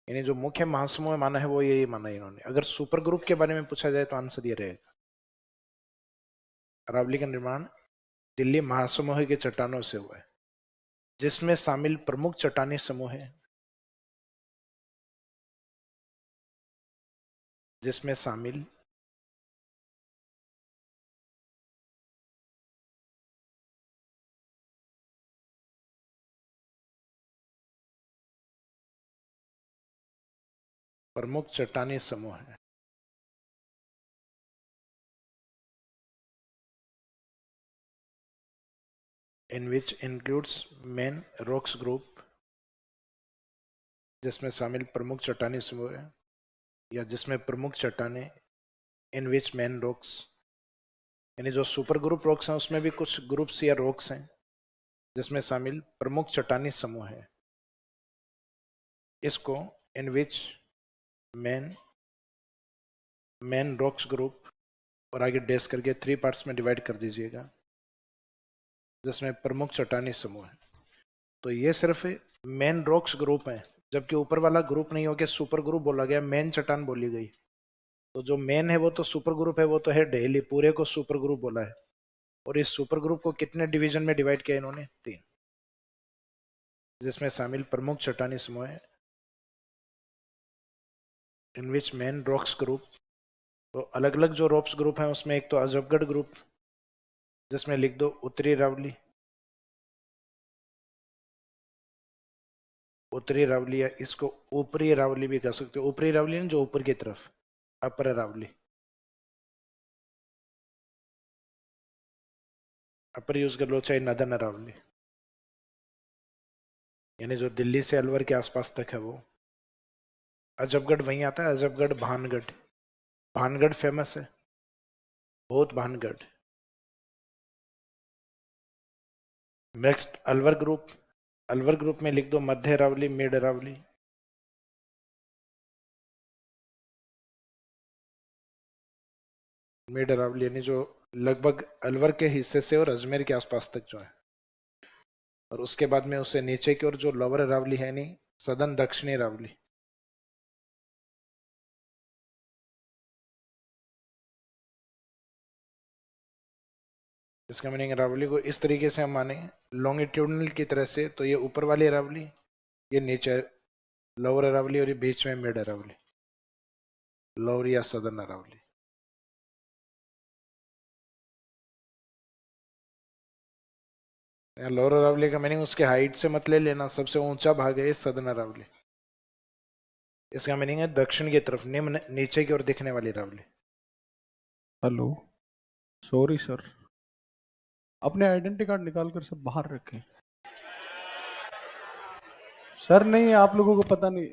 यानी जो मुख्य महासमूह माना है वो यही माना है इन्होंने। अगर सुपर ग्रुप के बारे में पूछा जाए तो आंसर ये रहेगा, अरावली का निर्माण दिल्ली महासमूह के चट्टानों से हुआ है, जिसमें शामिल प्रमुख चट्टानी समूह है, जिसमें शामिल प्रमुख चट्टानी समूह है। In which includes main rocks group, जिसमें शामिल प्रमुख चट्टानी समूह है, या जिसमें प्रमुख चट्टाने इन विच मेन रॉक्स, यानी जो सुपर ग्रुप रॉक्स हैं उसमें भी कुछ ग्रुप्स या रॉक्स हैं जिसमें शामिल प्रमुख चट्टानी समूह है। इसको इन विच मेन रॉक्स ग्रुप और आगे डैश करके 3 पार्ट्स में डिवाइड कर दीजिएगा, जिसमें प्रमुख चट्टानी समूह है। तो ये सिर्फ मेन रॉक्स ग्रुप है, जबकि ऊपर वाला ग्रुप नहीं होकर सुपर ग्रुप बोला गया, मेन चट्टान बोली गई। तो जो मेन है वो तो सुपर ग्रुप है, वो तो है डेली, पूरे को सुपर ग्रुप बोला है। और इस सुपर ग्रुप को कितने डिवीजन में डिवाइड किया इन्होंने? 3, जिसमें शामिल प्रमुख चट्टानी समूह है। In which main rocks group, तो अलग अलग जो रॉक्स ग्रुप हैं उसमें एक तो अजबगढ़ ग्रुप, जिसमें लिख दो उत्तरी रावली, उत्तरी रावली, या इसको ऊपरी रावली भी कह सकते हो। ऊपरी रावली ना जो ऊपर की तरफ, अपर रावली, अपर यूज कर लो, चाहे नदन रावली, यानी जो दिल्ली से अलवर के आसपास तक है वो। अजबगढ़ वहीं आता है, अजबगढ़ भानगढ़, भानगढ़ फेमस है बहुत, Bhangarh. Next Alwar group, Alwar group में लिख दो मध्य रावली, मिड रावली, मिड रावली, यानी जो लगभग अलवर के हिस्से से और अजमेर के आसपास तक जो है। और उसके बाद में उसे नीचे की ओर जो लोअर रावली है, यानी सदन दक्षिणी रावली। इसका मीनिंग रावली को इस तरीके से हम माने लॉन्गिट्यूडनल की तरह से, तो ये ऊपर वाली रावली, ये नीचे लोअर रावली, और ये बीच में मिड रावली, लोअर या सदर्न रावली। लोअर रावली का मीनिंग उसके हाइट से मत ले लेना, सबसे ऊंचा भाग है सदर्न रावली। इसका मीनिंग है दक्षिण की तरफ, निम्न, नीचे की ओर दिखने वाली रावली। हेलो, सॉरी सर, अपने आइडेंटिटी कार्ड निकाल कर सब बाहर रखें। सर नहीं, आप लोगों को पता नहीं,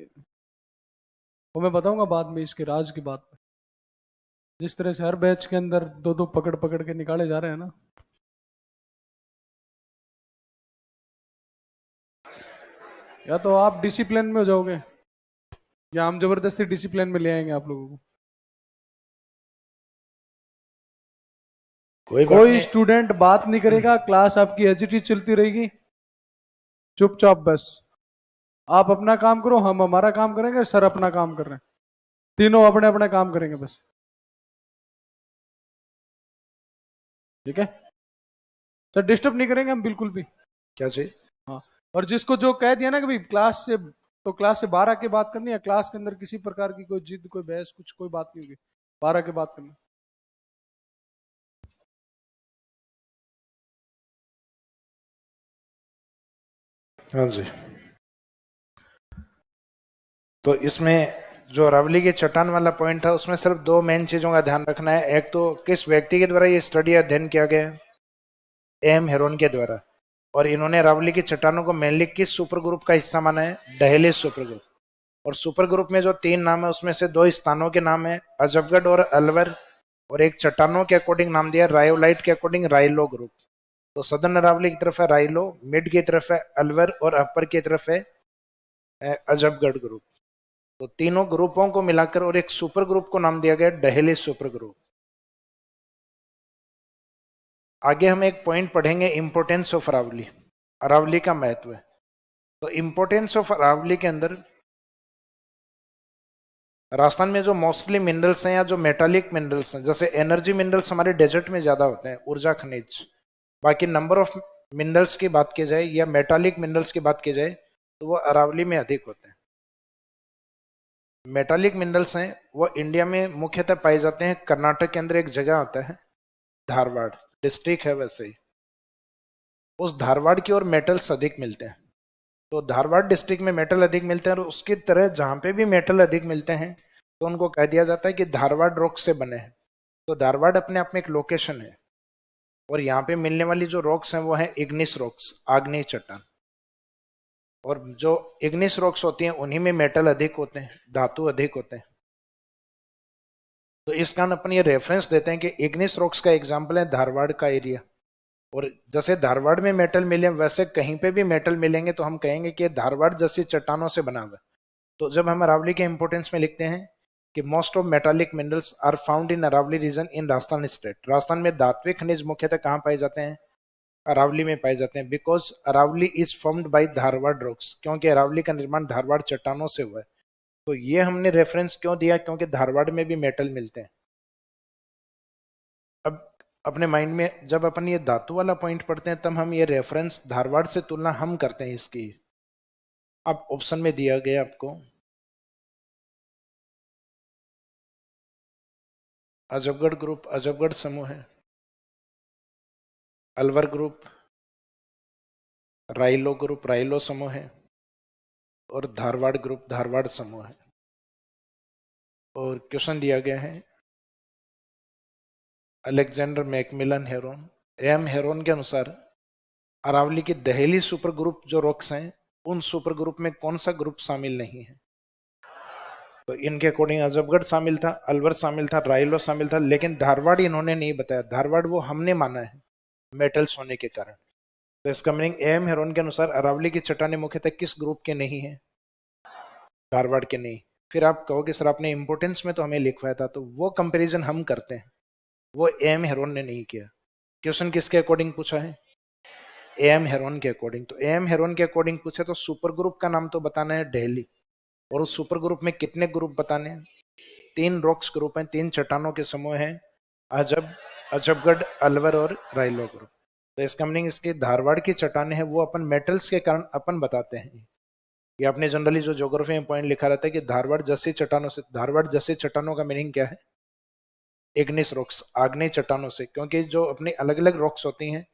वो मैं बताऊंगा बाद में, इसके राज की बात। जिस तरह से हर बैच के अंदर दो दो पकड़ पकड़ के निकाले जा रहे हैं ना, या तो आप डिसिप्लिन में हो जाओगे या हम जबरदस्ती डिसिप्लिन में ले आएंगे आप लोगों को। कोई स्टूडेंट बात नहीं करेगा, क्लास आपकी एचटी चलती रहेगी, चुपचाप बस आप अपना काम करो, हम हमारा काम करेंगे, सर अपना काम कर रहे हैं, तीनों अपने अपने काम करेंगे बस, ठीक है सर? डिस्टर्ब नहीं करेंगे हम बिल्कुल भी। क्या चाहिए? हाँ, और जिसको जो कह दिया ना कि भाई क्लास से, तो क्लास से बाहर आके बात करनी है, क्लास के अंदर किसी प्रकार की कोई जिद, कोई बहस, कुछ कोई बात नहीं होगी, बाहर आके बात करनी। हाँ जी। तो इसमें जो रावली के चट्टान वाला पॉइंट था, उसमें सिर्फ 2 मेन चीजों का ध्यान रखना है। एक तो किस व्यक्ति के द्वारा ये स्टडी अध्ययन किया गया है, एम हेरोन के द्वारा। और इन्होंने रावली की चट्टानों को मेनली किस सुपर ग्रुप का हिस्सा माना है? दहलीज सुपर ग्रुप। और सुपर ग्रुप में जो 3 नाम है उसमें से 2 स्थानों के नाम है, अजबगढ़ और अलवर, और एक चट्टानों के अकॉर्डिंग नाम दिया रायोलाइट के अकॉर्डिंग राइलो ग्रुप। तो सदर्न रावली की तरफ है राइलो, मिड की तरफ है अलवर, और अपर की तरफ है अजबगढ़ ग्रुप। तो तीनों ग्रुपों को मिलाकर और एक सुपर ग्रुप को नाम दिया गया दहलीज सुपर ग्रुप। आगे हम एक पॉइंट पढ़ेंगे, इंपोर्टेंस ऑफ अरावली, अरावली का महत्व। तो इंपोर्टेंस ऑफ अरावली के अंदर राजस्थान में जो मोस्टली मिनरल्स हैं या जो मेटालिक मिनरल्स हैं, जैसे एनर्जी मिनरल्स हमारे डेजर्ट में ज्यादा होते हैं, ऊर्जा खनिज। बाकी नंबर ऑफ मिनरल्स की बात की जाए या मेटालिक मिनरल्स की बात की जाए तो वो अरावली में अधिक होते हैं। मेटालिक मिनरल्स हैं वो इंडिया में मुख्यतः पाए जाते हैं कर्नाटक के अंदर, एक जगह आता है धारवाड़, डिस्ट्रिक्ट है वैसे ही, उस धारवाड़ की ओर मेटल्स अधिक मिलते हैं। तो धारवाड़ डिस्ट्रिक्ट में मेटल अधिक मिलते हैं, और उसकी तरह जहाँ पे भी मेटल अधिक मिलते हैं तो उनको कह दिया जाता है कि धारवाड़ रॉक से बने हैं। तो धारवाड़ अपने आप में एक लोकेशन है। और यहाँ पे मिलने वाली जो रॉक्स हैं वो है इग्निस रॉक्स, आग्नेय चट्टान। और जो इग्निस रॉक्स होती हैं उन्हीं में मेटल अधिक होते हैं, धातु अधिक होते हैं। तो इस कारण अपन ये रेफरेंस देते हैं कि इग्निस रॉक्स का एग्जाम्पल है धारवाड़ का एरिया। और जैसे धारवाड़ में मेटल मिले वैसे कहीं पे भी मेटल मिलेंगे तो हम कहेंगे कि धारवाड़ जैसी चट्टानों से बना हुआ है। तो जब हम अरावली के इंपोर्टेंस में लिखते हैं कि most of metallic minerals are found in Aravalli region in Rajasthan state, Rajasthan में धात्विक खनिज मुख्यतः कहाँ पाए जाते हैं? अरावली में पाए जाते हैं। Because Aravalli is formed by Dharwar rocks, क्योंकि अरावली का निर्माण धारवाड़ चट्टानों से हुआ है। तो ये हमने रेफरेंस क्यों दिया? क्योंकि धारवाड़ में भी मेटल मिलते हैं। अब अपने माइंड में जब अपन ये धातु वाला पॉइंट पढ़ते हैं तब हम ये रेफरेंस धारवाड़ से तुलना हम करते हैं इसकी। अब ऑप्शन में दिया गया आपको अजबगढ़ ग्रुप, अजबगढ़ समूह है, अलवर ग्रुप, राइलो ग्रुप, राइलो समूह है, और धारवाड़ ग्रुप, धारवाड़ समूह है। और क्वेश्चन दिया गया है Alexander Macmillan Heron, M Heron के अनुसार अरावली की दहेली सुपर ग्रुप जो रॉक्स हैं उन सुपर ग्रुप में कौन सा ग्रुप शामिल नहीं है? तो इनके अकॉर्डिंग अजबगढ़ शामिल था, अलवर शामिल था, राइलो शामिल था, लेकिन धारवाड़ इन्होंने नहीं बताया। धारवाड़ वो हमने माना है मेटल्स होने के कारण। तो इसका मीनिंग एम हेरोन के अनुसार अरावली की चट्टानें मुख्यतः किस ग्रुप के नहीं है? धारवाड़ के नहीं। फिर आप कहोगे सर आपने इंपोर्टेंस में तो हमें लिखवाया था, तो वो कंपैरिजन हम करते हैं, वो एम हेरोन ने नहीं किया। क्वेश्चन किसके अकॉर्डिंग पूछा है? एम हेरोन के अकॉर्डिंग। तो एम हेरोन के अकॉर्डिंग पूछे तो सुपर ग्रुप का नाम तो बताना है डेहली, और उस सुपर ग्रुप में कितने ग्रुप बताने हैं? 3 रॉक्स ग्रुप हैं, 3 चट्टानों के समूह हैं, अजबगढ़, अलवर और राइलो ग्रुप। तो इसका मीनिंग इसके धारवाड़ की चट्टानें हैं वो अपन मेटल्स के कारण अपन बताते हैं। ये आपने जनरली जो ज्योग्राफी में पॉइंट लिखा रहता है कि धारवाड़ जैसी चट्टानों से, धारवाड़ जैसी चट्टानों का मीनिंग क्या है? इग्निस रॉक्स, आग्नेय चट्टानों से। क्योंकि जो अपनी अलग अलग रॉक्स होती हैं,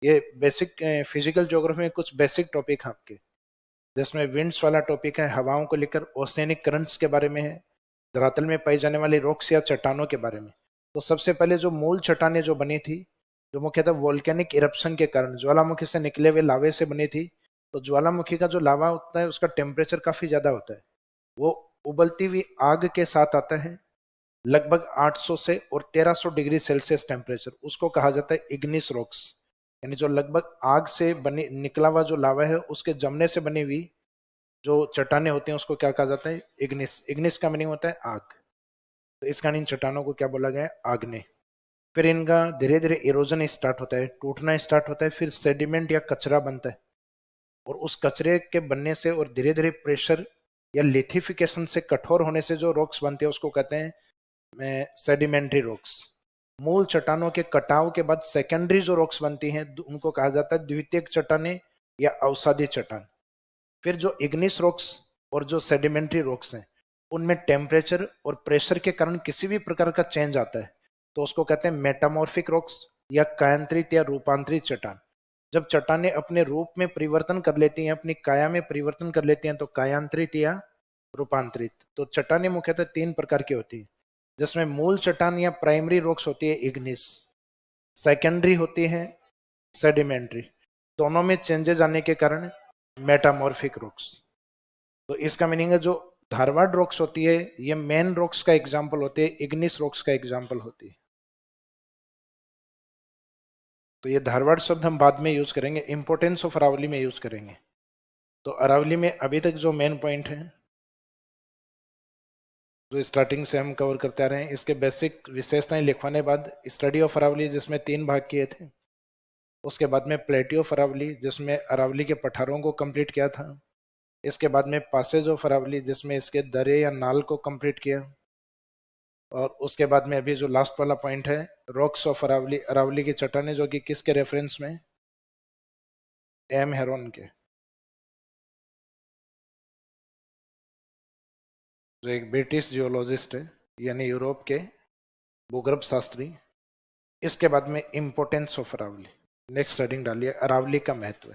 ये बेसिक फिजिकल ज्योग्राफी में कुछ बेसिक टॉपिक हैं आपके, जिसमें विंड्स वाला टॉपिक है, हवाओं को लेकर ओशियनिक करंट्स के बारे में है, धरातल में पाई जाने वाली रॉक्स या चट्टानों के बारे में। तो सबसे पहले जो मूल चट्टानें जो बनी थी, जो मुख्यतः वोल्केनिक इरप्शन के कारण ज्वालामुखी से निकले हुए लावे से बनी थी। तो ज्वालामुखी का जो लावा होता है उसका टेम्परेचर काफी ज्यादा होता है, वो उबलती हुई आग के साथ आता है, लगभग 800 से और 1300 डिग्री सेल्सियस टेम्परेचर, उसको कहा जाता है इग्निस रॉक्स। यानी जो लगभग आग से बनी निकला हुआ जो लावा है उसके जमने से बनी हुई जो चट्टाने होती हैं उसको क्या कहा जाता है? इग्निस। इग्निस का मीनिंग होता है आग। तो इस कारण इन चट्टानों को क्या बोला गया है? आग्नेय। फिर इनका धीरे धीरे इरोजन स्टार्ट होता है, टूटना स्टार्ट होता है, फिर सेडिमेंट या कचरा बनता है, और उस कचरे के बनने से और धीरे धीरे प्रेशर या लिथिफिकेशन से कठोर होने से जो रॉक्स बनते हैं उसको कहते हैं सेडिमेंट्री रॉक्स। मूल चट्टानों के कटाव के बाद सेकेंडरी जो रॉक्स बनती हैं उनको कहा जाता है द्वितीयक चट्टाने या अवसादी चट्टान। फिर जो इग्निस रॉक्स और जो सेडिमेंट्री रॉक्स हैं उनमें टेम्परेचर और प्रेशर के कारण किसी भी प्रकार का चेंज आता है तो उसको कहते हैं मेटामॉर्फिक रॉक्स या कायांतरित या रूपांतरित चट्टान। जब चट्टानें अपने रूप में परिवर्तन कर लेती हैं, अपनी काया में परिवर्तन कर लेती हैं, तो कायांतरित या रूपांतरित। तो चट्टानें मुख्यतः 3 प्रकार की होती है, जिसमें मूल चट्टान या प्राइमरी रॉक्स होती है इग्निस, सेकेंडरी होती है सेडिमेंट्री, दोनों में चेंजेस आने के कारण मेटामॉर्फिक रॉक्स। तो इसका मीनिंग है जो धारवाड़ रॉक्स होती है ये मेन रॉक्स का एग्जाम्पल होती है, इग्निस रॉक्स का एग्जाम्पल होती है। तो ये धारवाड़ शब्द हम बाद में यूज करेंगे, इंपोर्टेंस ऑफ अरावली में यूज करेंगे। तो अरावली में अभी तक जो मेन पॉइंट है जो स्टार्टिंग से हम कवर करते आ रहे हैं, इसके बेसिक विशेषताएं लिखवाने बाद स्टडी ऑफ अरावली जिसमें 3 भाग किए थे, उसके बाद में प्लेटी ऑफ अरावली जिसमें अरावली के पठारों को कंप्लीट किया था, इसके बाद में पासेज ऑफ अरावली जिसमें इसके दरे या नाल को कंप्लीट किया, और उसके बाद में अभी जो लास्ट वाला पॉइंट है रॉक्स ऑफ अरावली, अरावली की चट्टानें, जो कि किसके रेफरेंस में? एम हेरोन के, जो एक ब्रिटिश जियोलॉजिस्ट है यानी यूरोप के भूगर्भ शास्त्री। इसके बाद में importance of Aravalli, next heading डालिए अरावली का महत्व।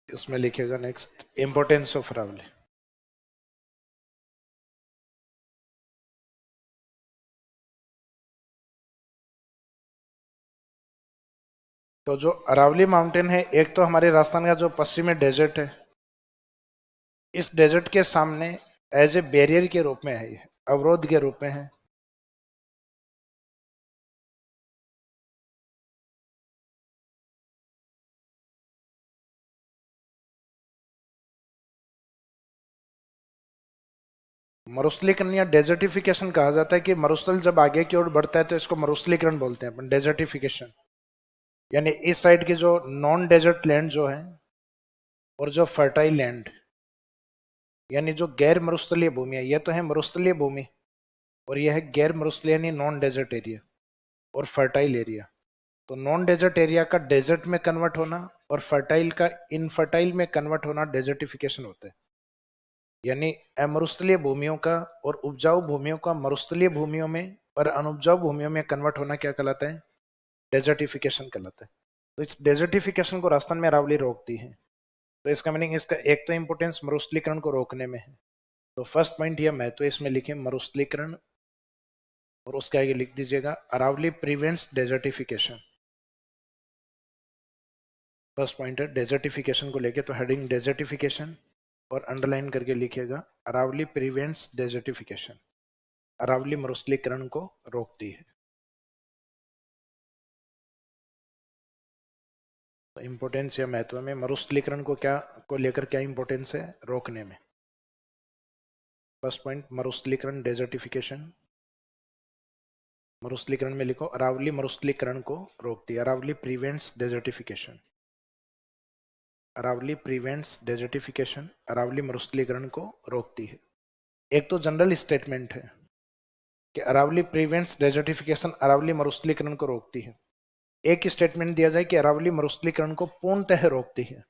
उसमें लिखिएगा नेक्स्ट इंपॉर्टेंस ऑफ अरावली। तो जो अरावली माउंटेन है, एक तो हमारे राजस्थान का जो पश्चिमी डेजर्ट है, इस डेजर्ट के सामने एज ए बैरियर के रूप में है, ये अवरोध के रूप में है। मरुस्थलीकरण या डेजर्टिफिकेशन कहा जाता है कि मरुस्थल जब आगे की ओर बढ़ता है तो इसको मरुस्थलीकरण बोलते हैं अपन, डेजर्टिफिकेशन। यानी इस साइड की जो नॉन डेजर्ट लैंड जो है और जो फर्टाइल लैंड, यानी जो गैर मरुस्थलीय भूमि है, यह तो है मरुस्थलीय भूमि और यह है गैर मरुस्थलीय यानी नॉन डेजर्ट एरिया और फर्टाइल एरिया। तो नॉन डेजर्ट एरिया का डेजर्ट में कन्वर्ट होना और फर्टाइल का इनफर्टाइल में कन्वर्ट होना डेजर्टिफिकेशन होता है। यानी अमरुस्थलीय भूमियों का और उपजाऊ भूमियों का मरुस्थलीय भूमियों में और अनुपजाऊ भूमियों में कन्वर्ट होना क्या कहलाता है? डेजर्टिफिकेशन कहलाता है। तो इस डेजर्टिफिकेशन को राजस्थान में अरावली रोकती है। तो इसका मीनिंग, इसका एक तो इंपोर्टेंस मरुस्थलीकरण को रोकने में है। तो फर्स्ट पॉइंट यह महत्व इसमें लिखे मरुस्थलीकरण, और उसके आगे लिख दीजिएगा Aravalli prevents desertification. First point है डेजर्टिफिकेशन को लेके, तो हेडिंग डेजर्टिफिकेशन और अंडरलाइन करके लिखिएगा अरावली प्रिवेंट्स डेजर्टिफिकेशन। अरावली मरुस्थलीकरण को रोकती है। तो इंपोर्टेंस या महत्व में मरुस्थलीकरण को लेकर क्या इंपोर्टेंस है? रोकने में। फर्स्ट पॉइंट मरुस्थलीकरण डेजर्टिफिकेशन। मरुस्थलीकरण में लिखो अरावली मरुस्थलीकरण को रोकती है। Aravalli prevents desertification. Aravalli prevents desertification, Aravalli मरुस्थलीकरण को रोकती है। एक तो जनरल स्टेटमेंट है कि अरावली प्रिवेंट्स डेजर्टिफिकेशन, अरावली मरुस्थलीकरण को रोकती है। एक स्टेटमेंट दिया जाए कि अरावली मरुस्थलीकरण को पूर्णतः रोकती है।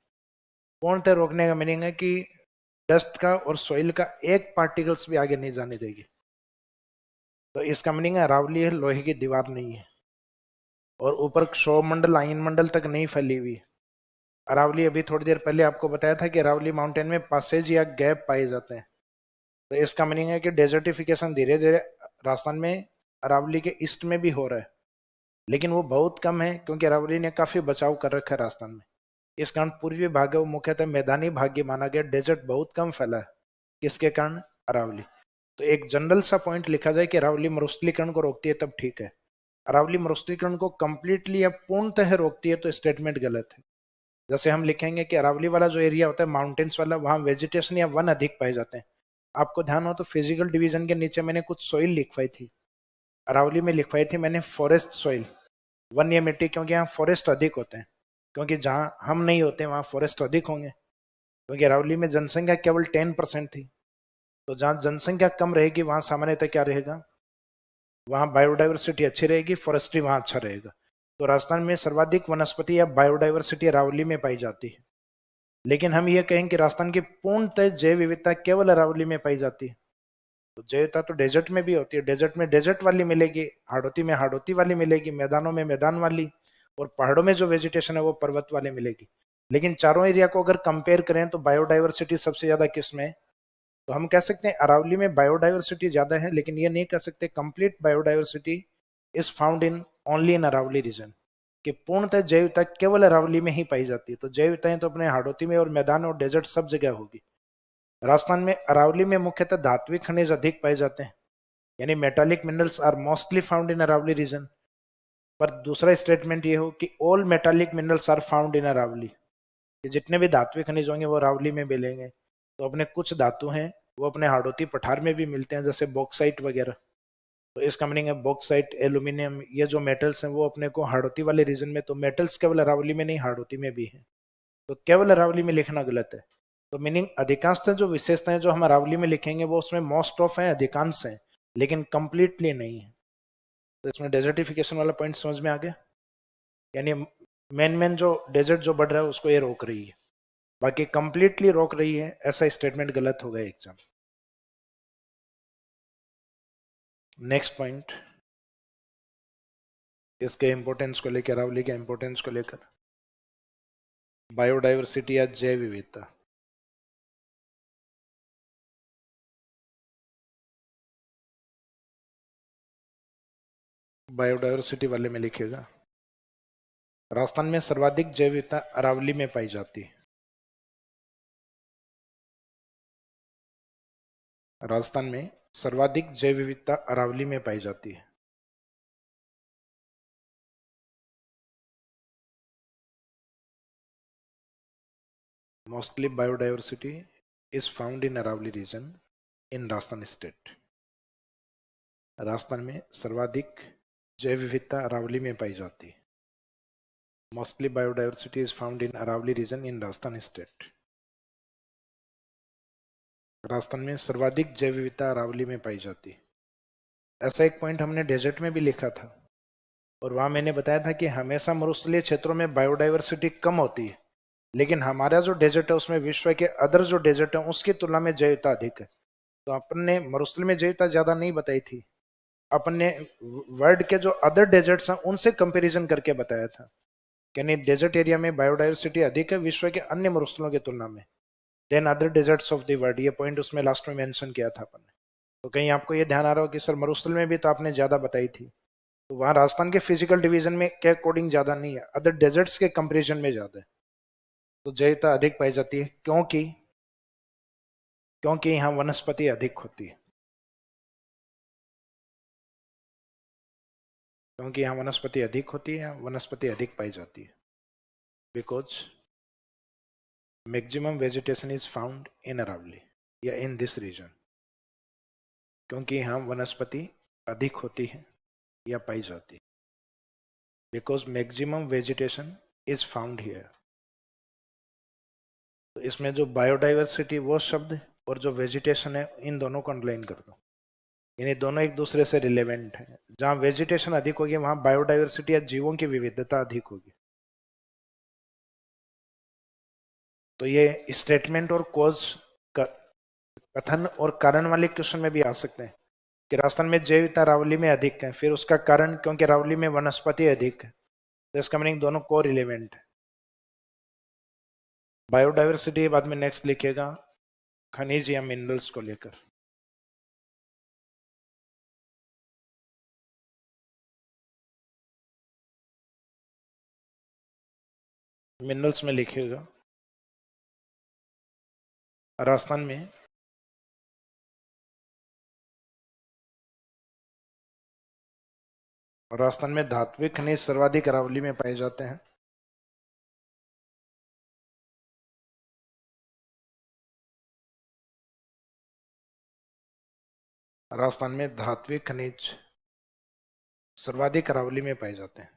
पूर्णतः रोकने का मीनिंग है कि डस्ट का और सॉइल का एक पार्टिकल्स भी आगे नहीं जाने देगी। तो इसका मीनिंग है अरावली है लोहे की दीवार नहीं है और ऊपर सौरमंडल आयन मंडल तक नहीं फैली हुई। अरावली, अभी थोड़ी देर पहले आपको बताया था कि अरावली माउंटेन में पासेज या गैप पाए जाते हैं। तो इसका मीनिंग है कि डेजर्टिफिकेशन धीरे धीरे राजस्थान में अरावली के ईस्ट में भी हो रहा है, लेकिन वो बहुत कम है क्योंकि अरावली ने काफी बचाव कर रखा है राजस्थान में। इस कारण पूर्वी भाग है वो मुख्यतः मैदानी भाग्य माना गया, डेजर्ट बहुत कम फैला है। किसके कारण? अरावली। तो एक जनरल सा पॉइंट लिखा जाए कि अरावली मरुस्थलीकरण को रोकती है तब ठीक है। अरावली मरुस्थलीकरण को कंप्लीटली या पूर्णतः रोकती है तो स्टेटमेंट गलत है। जैसे हम लिखेंगे कि अरावली वाला जो एरिया होता है माउंटेन्स वाला, वहां वेजिटेशन या वन अधिक पाए जाते हैं। आपको ध्यान हो तो फिजिकल डिवीजन के नीचे मैंने कुछ सोइल लिखवाई थी, अरावली में लिखवाई थी मैंने फॉरेस्ट सोइल, वन या मिट्टी, क्योंकि यहाँ फॉरेस्ट अधिक होते हैं। क्योंकि जहाँ हम नहीं होते वहाँ फॉरेस्ट अधिक होंगे, क्योंकि अरावली में जनसंख्या केवल 10% थी। तो जहाँ जनसंख्या कम रहेगी वहाँ सामान्यतः क्या रहेगा? वहाँ बायोडाइवर्सिटी अच्छी रहेगी, फॉरेस्ट्री वहाँ अच्छा रहेगा। तो राजस्थान में सर्वाधिक वनस्पति या बायोडाइवर्सिटी अरावली में पाई जाती है। लेकिन हम ये कहें कि राजस्थान की पूर्णतः जैव विविधता केवल अरावली में पाई जाती है। तो जैव विविधता तो डेजर्ट में भी होती है, डेजर्ट में डेजर्ट वाली मिलेगी, हाड़ौती में हाड़ौती वाली मिलेगी, मैदानों में मैदान वाली, और पहाड़ों में जो वेजिटेशन है वो पर्वत वाले मिलेगी। लेकिन चारों एरिया को अगर कंपेयर करें तो बायोडाइवर्सिटी सबसे ज्यादा किस में? तो हम कह सकते हैं अरावली में बायोडाइवर्सिटी ज्यादा है, लेकिन ये नहीं कह सकते complete biodiversity is found in only in Aravalli region, कि पूर्णतः जैविकता केवल अरावली में ही पाई जाती है। तो जैविकताएं तो अपने हाड़ौती में और मैदान और डेजर्ट सब जगह होगी। राजस्थान में अरावली में मुख्यतः धात्विक खनिज अधिक पाए जाते हैं, यानी metallic minerals are mostly found in Aravalli region. पर दूसरा स्टेटमेंट ये हो कि all metallic minerals are found in Aravalli, कि जितने भी धात्विक खनिज होंगे वो अरावली में मिलेंगे। तो अपने कुछ धातु हैं वो अपने हाड़ौती पठार में भी मिलते हैं, जैसे बॉक्साइट वगैरह। तो इसका मीनिंग है बॉक्साइट, एल्यूमिनियम, ये जो मेटल्स हैं वो अपने को हाड़ौती वाले रीजन में, तो मेटल्स केवल अरावली में नहीं हाड़ौती में भी है। तो केवल अरावली में लिखना गलत है। तो मीनिंग अधिकांशतः जो विशेषताएं जो हम अरावली में लिखेंगे वो उसमें मोस्ट ऑफ है, अधिकांश है, लेकिन कंप्लीटली नहीं है। तो इसमें डेजर्टिफिकेशन वाला पॉइंट समझ में आ गया, यानी मेन जो डेजर्ट जो बढ़ रहा है उसको ये रोक रही है, बाकी कंप्लीटली रोक रही है ऐसा स्टेटमेंट गलत होगा एग्जाम। नेक्स्ट पॉइंट इसके इंपॉर्टेंस को लेकर, अरावली के इंपॉर्टेंस को लेकर, बायोडाइवर्सिटी या जैव विविधता। बायोडाइवर्सिटी वाले में लिखिएगा, राजस्थान में सर्वाधिक जैव विविधता अरावली में पाई जाती है। राजस्थान में सर्वाधिक जैव विविधता अरावली में पाई जाती है। Mostly biodiversity is found in Aravalli region in Rajasthan state. Rajasthan में सर्वाधिक जैव विविधता अरावली में पाई जाती है। Mostly biodiversity is found in Aravalli region in Rajasthan state. Rajasthan में सर्वाधिक जैव विविधता अरावली में पाई जाती है। ऐसा एक पॉइंट हमने डेजर्ट में भी लिखा था, और वहां मैंने बताया था कि हमेशा मरुस्थलीय क्षेत्रों में बायोडाइवर्सिटी कम होती है, लेकिन हमारा जो डेजर्ट है उसमें विश्व के अदर जो डेजर्ट है उसकी तुलना में जैवता अधिक है। तो अपन ने मरुस्थल में जैवता ज्यादा नहीं बताई थी, अपन ने वर्ल्ड के जो अदर डेजर्ट्स हैं उनसे कंपैरिजन करके बताया था, यानी डेजर्ट एरिया में बायोडाइवर्सिटी अधिक है विश्व के अन्य मरुस्थलों की तुलना में than other deserts of the world. ये पॉइंट उसमें लास्ट में मेंशन किया था अपन ने। तो कहीं आपको ये ध्यान आ रहा हो कि सर मरुस्थल में भी तो आपने ज्यादा बताई थी, तो वहां राजस्थान के फिजिकल डिवीजन में क्या कोडिंग ज्यादा नहीं है, अदर डेजर्ट्स के कंपेरिजन में ज्यादा है। तो जैवता अधिक पाई जाती है क्योंकि यहाँ वनस्पति अधिक होती है, क्योंकि यहाँ वनस्पति अधिक होती है, वनस्पति अधिक पाई जाती है। Because maximum vegetation is found in Aravalli या इन दिस रीजन, क्योंकि यहाँ वनस्पति अधिक होती है या पाई जाती है। Because maximum vegetation is found here. तो इसमें जो बायोडाइवर्सिटी वो शब्द और जो वेजिटेशन है इन दोनों को अंडरलाइन कर दो, यानी दोनों एक दूसरे से रिलेवेंट है। जहां वेजिटेशन अधिक होगी वहां बायोडाइवर्सिटी या जीवों की विविधता अधिक होगी। तो ये स्टेटमेंट और कॉज कथन और कारण वाले क्वेश्चन में भी आ सकते हैं कि राजस्थान में जैव विविधता अरावली में अधिक है, फिर उसका कारण क्योंकि अरावली में वनस्पति अधिक है। तो इसका मीनिंग दोनों को रिलेवेंट है। बायोडाइवर्सिटी बाद में नेक्स्ट लिखेगा खनिज या मिनरल्स को लेकर। मिनरल्स में लिखेगा राजस्थान में धात्विक खनिज सर्वाधिक अरावली में पाए जाते हैं। राजस्थान में धात्विक खनिज सर्वाधिक अरावली में पाए जाते हैं।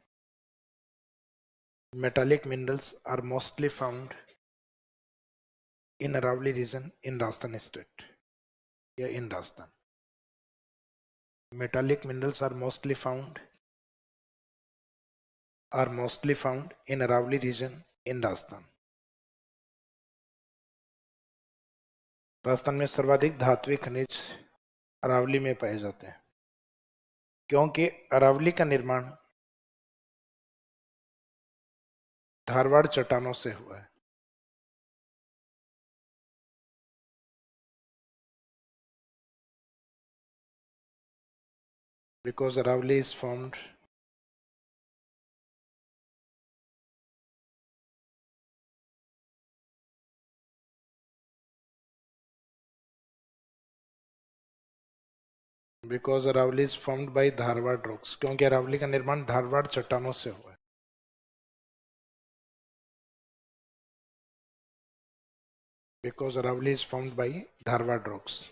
Metallic minerals are mostly found in Aravalli region in Rajasthan state या in Rajasthan. Metallic minerals are mostly found in Aravalli region in Rajasthan. Rajasthan में सर्वाधिक धात्विक खनिज अरावली में पाए जाते हैं, क्योंकि अरावली का निर्माण धारवाड़ चट्टानों से हुआ है। Because Aravalli is formed by Dharwad rocks, क्योंकि अरावली का निर्माण धारवाड़ चट्टानों से हुआ है। Because Aravalli is formed by Dharwad rocks.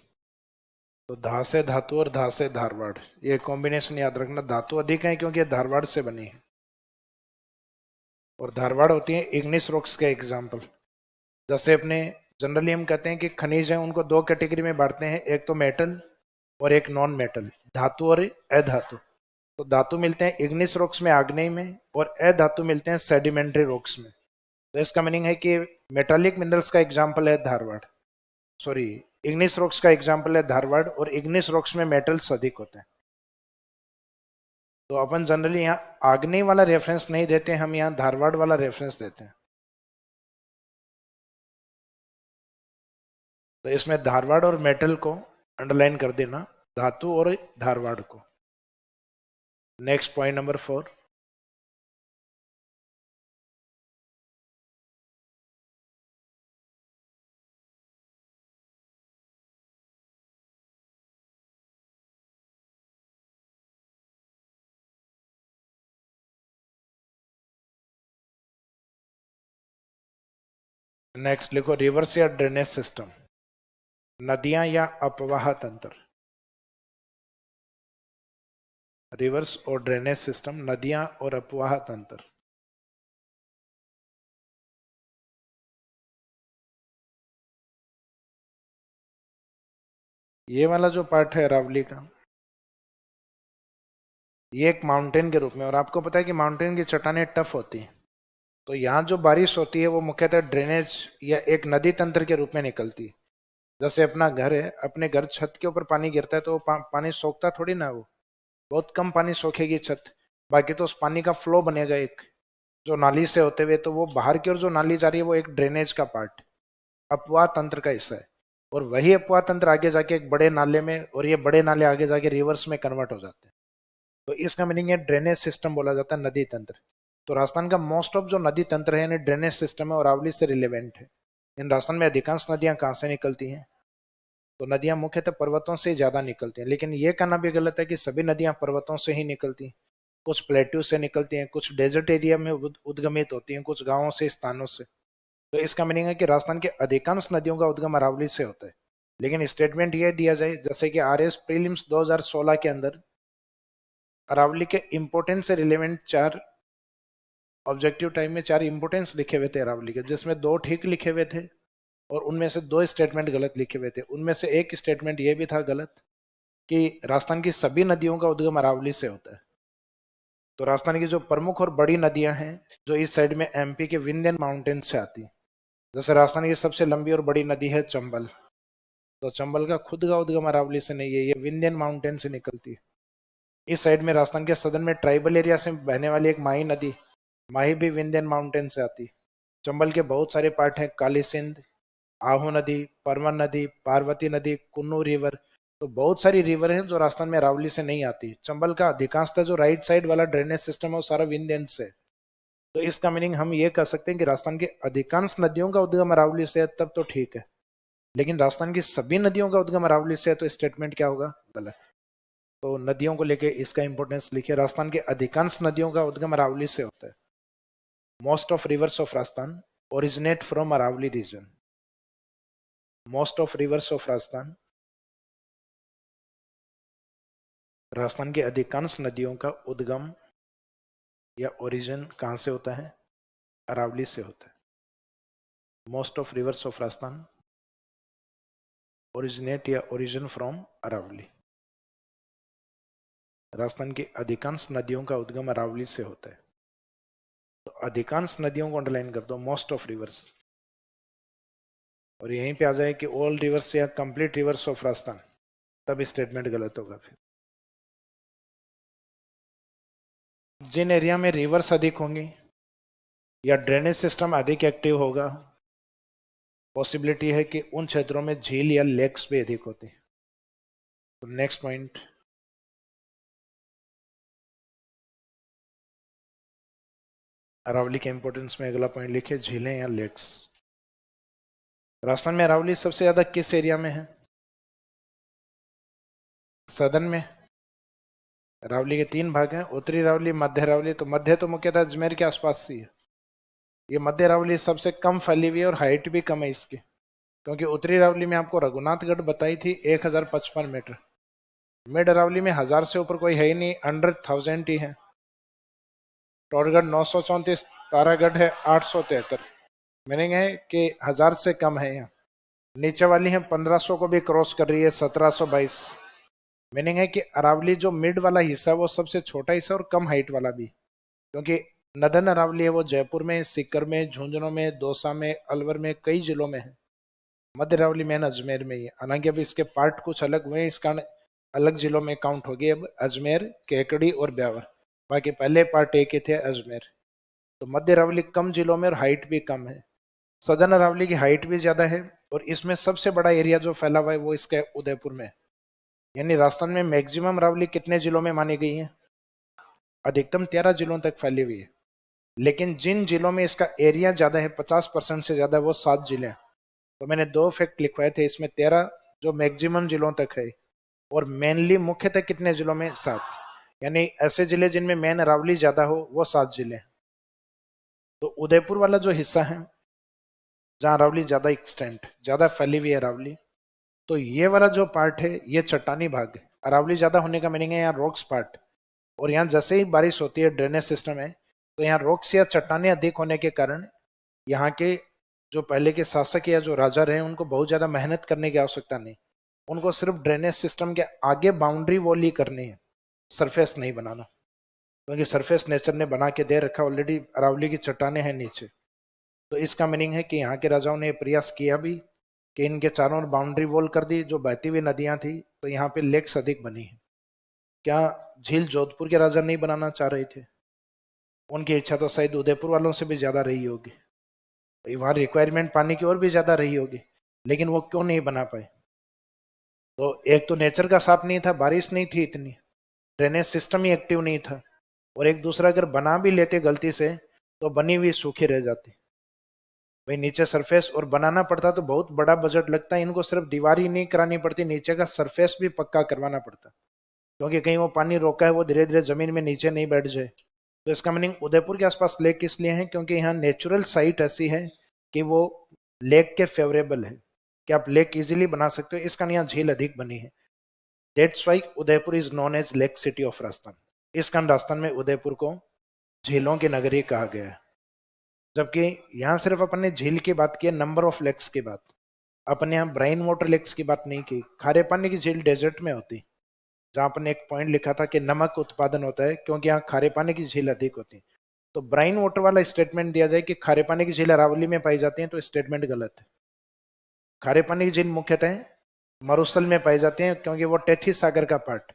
तो धा से धातु और धा से धारवाड़, ये कॉम्बिनेशन याद रखना। धातु अधिक है क्योंकि धारवाड़ से बनी है, और धारवाड़ होती है इग्निस रॉक्स का एग्जाम्पल। जैसे अपने जनरली हम कहते हैं कि खनिज हैं उनको दो कैटेगरी में बांटते हैं, एक तो मेटल और एक नॉन मेटल, धातु और अधातु। तो धातु मिलते हैं इग्निस रॉक्स में, आग्नेय में, और अधातु मिलते हैं सेडिमेंट्री रॉक्स में। तो इसका मीनिंग है कि मेटालिक मिनरल्स का एग्जाम्पल है धारवाड़, सॉरी इग्निस रॉक्स का एग्जाम्पल है धारवाड़, और इग्निस रॉक्स में मेटल्स अधिक होते हैं। तो अपन जनरली यहाँ आग्नेय वाला रेफरेंस नहीं देते, हम यहाँ धारवाड़ वाला रेफरेंस देते हैं। तो इसमें धारवाड़ और मेटल को अंडरलाइन कर देना, धातु और धारवाड़ को। नेक्स्ट पॉइंट नंबर 4, नेक्स्ट लिखो रिवर्स या ड्रेनेज सिस्टम, नदियां या अपवाह तंत्र। रिवर्स और ड्रेनेज सिस्टम, नदियां और अपवाह तंत्र। ये वाला जो पार्ट है अरावली का, ये एक माउंटेन के रूप में, और आपको पता है कि माउंटेन की चट्टानें टफ होती हैं। तो यहाँ जो बारिश होती है वो मुख्यतः ड्रेनेज या एक नदी तंत्र के रूप में निकलती है। जैसे अपना घर है, अपने घर छत के ऊपर पानी गिरता है तो वो पानी सोखता थोड़ी ना, वो बहुत कम पानी सोखेगी छत, बाकी तो उस पानी का फ्लो बनेगा एक, जो नाली से होते हुए, तो वो बाहर की ओर जो नाली जा रही है वो एक ड्रेनेज का पार्ट, अपवाह तंत्र का हिस्सा है। और वही अपवाह तंत्र आगे जाके एक बड़े नाले में, और ये बड़े नाले आगे जाके रिवर्स में कन्वर्ट हो जाते हैं। तो इसका मीनिंग है ड्रेनेज सिस्टम बोला जाता है नदी तंत्र। तो राजस्थान का मोस्ट ऑफ जो नदी तंत्र है यानी ड्रेनेज सिस्टम है, और अरावली से रिलेवेंट है। इन राजस्थान में अधिकांश नदियां कहाँ से निकलती हैं? तो नदियां मुख्यतः पर्वतों से ज्यादा निकलती हैं, लेकिन ये कहना भी गलत है कि सभी नदियां पर्वतों से ही निकलती हैं। कुछ प्लेट्यू से निकलती हैं, कुछ डेजर्ट एरिया में उद्गमित होती हैं, कुछ गांवों से, स्थानों से। तो इसका मीनिंग है कि राजस्थान के अधिकांश नदियों का उद्गम अरावली से होता है। लेकिन स्टेटमेंट यह दिया जाए जैसे कि आरएस प्रीलिम्स 2016 के अंदर अरावली के इंपोर्टेंस से रिलेवेंट 4 ऑब्जेक्टिव टाइम में 4 इंपोर्टेंस लिखे हुए थे अरावली के, जिसमें 2 ठीक लिखे हुए थे और उनमें से 2 स्टेटमेंट गलत लिखे हुए थे। उनमें से एक स्टेटमेंट ये भी था गलत कि राजस्थान की सभी नदियों का उद्गम अरावली से होता है। तो राजस्थान की जो प्रमुख और बड़ी नदियां हैं जो इस साइड में एमपी के विंध्यन माउंटेन से आती हैं, जैसे राजस्थान की सबसे लंबी और बड़ी नदी है चंबल, तो चंबल का खुद का उद्गम अरावली से नहीं है, ये विंध्यन माउंटेन से निकलती है। इस साइड में राजस्थान के सदन में ट्राइबल एरिया से बहने वाली एक माही नदी, माही भी विंध्यन माउंटेन से आती है। चंबल के बहुत सारे पार्ट हैं, काली सिंध, आहू नदी, परवन नदी, पार्वती नदी, कुन्नू रिवर, तो बहुत सारी रिवर हैं जो राजस्थान में अरावली से नहीं आती। चंबल का अधिकांशतः जो राइट साइड वाला ड्रेनेज सिस्टम है वो सारा विंध्यन से। तो इसका मीनिंग हम ये कह सकते हैं कि राजस्थान की अधिकांश नदियों का उद्गम अरावली से है, तब तो ठीक है। लेकिन राजस्थान की सभी नदियों का उद्गम अरावली से है तो स्टेटमेंट क्या होगा? गलत। तो नदियों को लेके इसका इंपॉर्टेंस लिखिए, राजस्थान के अधिकांश नदियों का उद्गम अरावली से होता है। Most of rivers of Rajasthan originate from Aravalli region. Most of rivers of Rajasthan, Rajasthan की अधिकांश नदियों का उद्गम या ओरिजिन कहां से होता है? अरावली से होता है। Most of rivers of Rajasthan originate या ओरिजिन फ्रॉम अरावली। राजस्थान की अधिकांश नदियों का उद्गम अरावली से होता है। तो अधिकांश नदियों को अंडरलाइन कर दो, मोस्ट ऑफ रिवर्स, और यहीं पे आ जाए कि ऑल रिवर्स या कंप्लीट रिवर्स ऑफ राजस्थान, तब स्टेटमेंट गलत होगा। फिर जिन एरिया में रिवर्स अधिक होंगी या ड्रेनेज सिस्टम अधिक एक्टिव होगा, पॉसिबिलिटी है कि उन क्षेत्रों में झील या लेक्स भी अधिक होती है। तो नेक्स्ट पॉइंट, अरावली के इंपोर्टेंस में अगला पॉइंट लिखिए, झीलें या लेक्स। राजस्थान में अरावली सबसे ज्यादा किस एरिया में है? सदन में। अरावली के 3 भाग हैं, उत्तरी अरावली, मध्य अरावली। तो मध्य तो मुख्यतः अजमेर के आसपास ही है। ये मध्य अरावली सबसे कम फैली हुई है और हाइट भी कम है इसकी, क्योंकि उत्तरी अरावली में आपको रघुनाथगढ़ बताई थी 1055 मीटर, मिड अरावली में 1000 से ऊपर कोई है ही नहीं, अंडर 1000 ही है। टोडगढ़ 934, तारागढ़ है 873, मीनिंग है कि 1000 से कम है यहाँ। नीचे वाली है 1500 को भी क्रॉस कर रही है, 1722। मीनिंग है कि अरावली जो मिड वाला हिस्सा है वो सबसे छोटा हिस्सा और कम हाइट वाला भी, क्योंकि नदन अरावली है वो जयपुर में, सीकर में, झुंझुनू में, दौसा में, अलवर में, कई जिलों में है। मध्य अरावली मेन अजमेर में ही है। हालांकि अभी इसके पार्ट कुछ अलग हुए, इसका अलग जिलों में काउंट होगी अब, अजमेर, केकड़ी और ब्यावर। बाकी पहले पार्ट एक ही थे अजमेर। तो मध्य अरावली कम जिलों में और हाइट भी कम है। सदर्न अरावली की हाइट भी ज्यादा है और इसमें सबसे बड़ा एरिया जो फैला हुआ है वो इसके उदयपुर में है। यानी राजस्थान में मैक्सिमम अरावली कितने जिलों में मानी गई है? अधिकतम 13 जिलों तक फैली हुई है। लेकिन जिन जिलों में इसका एरिया ज्यादा है, 50% से ज्यादा, वो 7 जिले हैं। तो मैंने 2 फैक्ट लिखवाए थे, इसमें 13 जो मैक्सिमम जिलों तक है, और मेनली मुख्यतः कितने जिलों में? 7। यानी ऐसे जिले जिनमें मेन अरावली ज्यादा हो वो 7 जिले हैं। तो उदयपुर वाला जो हिस्सा है जहां अरावली ज्यादा एक्सटेंट, ज्यादा फैली हुई है अरावली, तो ये वाला जो पार्ट है ये चट्टानी भाग है। अरावली ज्यादा होने का मीनिंग है यहाँ रॉक्स पार्ट। और यहाँ जैसे ही बारिश होती है, ड्रेनेज सिस्टम है, तो यहाँ रॉक्स या चट्टाने अधिक होने के कारण यहाँ के जो पहले के शासक या जो राजा रहे उनको बहुत ज्यादा मेहनत करने की आवश्यकता नहीं। उनको सिर्फ ड्रेनेज सिस्टम के आगे बाउंड्री वॉल ही करनी है, सरफेस नहीं बनाना, क्योंकि सरफेस नेचर ने बना के दे रखा, ऑलरेडी अरावली की चट्टाने हैं नीचे। तो इसका मीनिंग है कि यहाँ के राजाओं ने प्रयास किया भी कि इनके चारों ओर बाउंड्री वॉल कर दी, जो बहती हुई नदियां थी, तो यहाँ पे लेक्स अधिक बनी है। क्या झील जोधपुर के राजा नहीं बनाना चाह रहे थे? उनकी इच्छा तो शायद उदयपुर वालों से भी ज्यादा रही होगी, वहां रिक्वायरमेंट पानी की और भी ज्यादा रही होगी, लेकिन वो क्यों नहीं बना पाए? तो एक तो नेचर का साथ नहीं था, बारिश नहीं थी इतनी, ड्रेनेज सिस्टम ही एक्टिव नहीं था, और एक दूसरा अगर बना भी लेते गलती से तो बनी हुई सूखी रह जाती। भाई नीचे सरफेस और बनाना पड़ता तो बहुत बड़ा बजट लगता है, इनको सिर्फ दीवार ही नहीं करानी पड़ती, नीचे का सरफेस भी पक्का करवाना पड़ता, क्योंकि कहीं वो पानी रोका है वो धीरे धीरे जमीन में नीचे नहीं बैठ जाए। तो इसका मीनिंग उदयपुर के आसपास लेक इसलिए है क्योंकि यहाँ नेचुरल साइट ऐसी है कि वो लेक के फेवरेबल है, कि आप लेक इजीली बना सकते हो। इसका यहाँ झील अधिक बनी है। That's why Udaipur is known as lake city of Rajasthan. इस कारण राजस्थान में उदयपुर को झीलों की नगरी कहा गया है। जबकि यहाँ सिर्फ अपन ने झील की बात की है, नंबर ऑफ लेक्स की बात, अपन यहाँ ब्राइन वाटर लेक्स की बात नहीं की। खारे पानी की झील डेजर्ट में होती, जहां अपन ने एक पॉइंट लिखा था कि नमक उत्पादन होता है क्योंकि यहाँ खारे पानी की झील अधिक होती है। तो ब्राइन वाटर वाला स्टेटमेंट दिया जाए कि खारे पानी की झील अरावली में पाई जाती है, तो स्टेटमेंट गलत है। खारे पानी की झील मुख्यतः मरुस्थल में पाई जाती है क्योंकि वो टेथी सागर का पार्ट।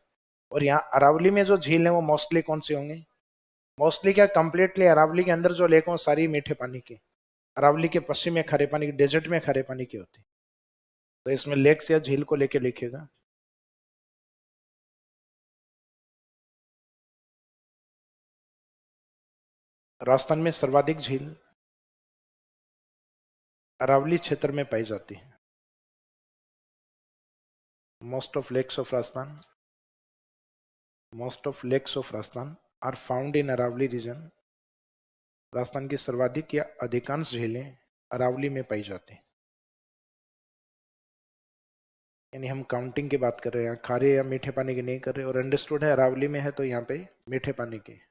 और यहाँ अरावली में जो झील है वो मोस्टली कौन सी होंगी? मोस्टली क्या, कंप्लीटली अरावली के अंदर जो लेक हो सारी मीठे पानी की, अरावली के पश्चिम में खारे पानी की, डेजर्ट में खारे पानी की होती। तो इसमें लेक्स या झील को लेके लिखेगा। राजस्थान में सर्वाधिक झील अरावली क्षेत्र में पाई जाती है। Most of lakes of Rajasthan are found in Aravalli region. Rajasthan की सर्वाधिक या अधिकांश झीलें अरावली में पाई जाती हैं। यानी हम काउंटिंग की बात कर रहे हैं, खारे या मीठे पानी की नहीं कर रहे। और अंडरस्टूड है अरावली में है तो यहाँ पे मीठे पानी की।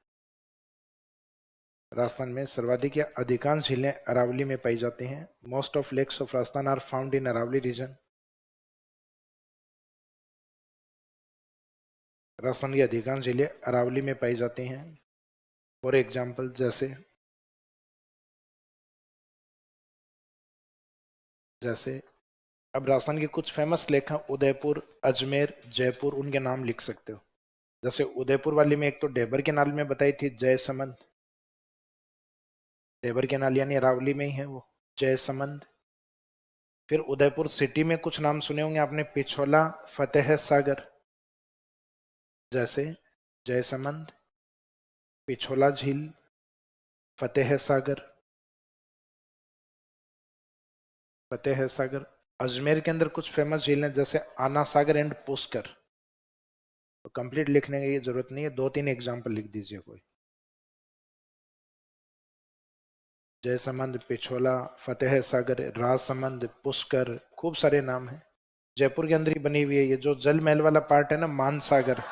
राजस्थान में सर्वाधिक या अधिकांश झीलें अरावली में पाई जाती हैं। Most of lakes of Rajasthan are found in Aravalli region. Rajasthan की अधिकांश झीलें अरावली में पाई जाती हैं। फॉर एग्जाम्पल जैसे अब राजस्थान के कुछ फेमस लेक हैं, उदयपुर, अजमेर, जयपुर, उनके नाम लिख सकते हो। जैसे उदयपुर वाली में एक तो डेबर के नाल में बताई थी जयसमंद, डेबर के नाल यानी अरावली में ही है वो, जयसमंद। फिर उदयपुर सिटी में कुछ नाम सुने होंगे आपने, पिछोला, फतेह सागर। जैसे जयसमंद, पिछोला झील, फतेह सागर। अजमेर के अंदर कुछ फेमस झील हैं जैसे आना सागर एंड पुष्कर। तो कंप्लीट लिखने की जरूरत नहीं है, 2-3 एग्जाम्पल लिख दीजिए कोई। जयसमंद, पिछोला, फतेह सागर, राजसमंद, पुष्कर, खूब सारे नाम हैं। जयपुर के अंदर ही बनी हुई है ये जो जल महल वाला पार्ट है ना, मानसागर,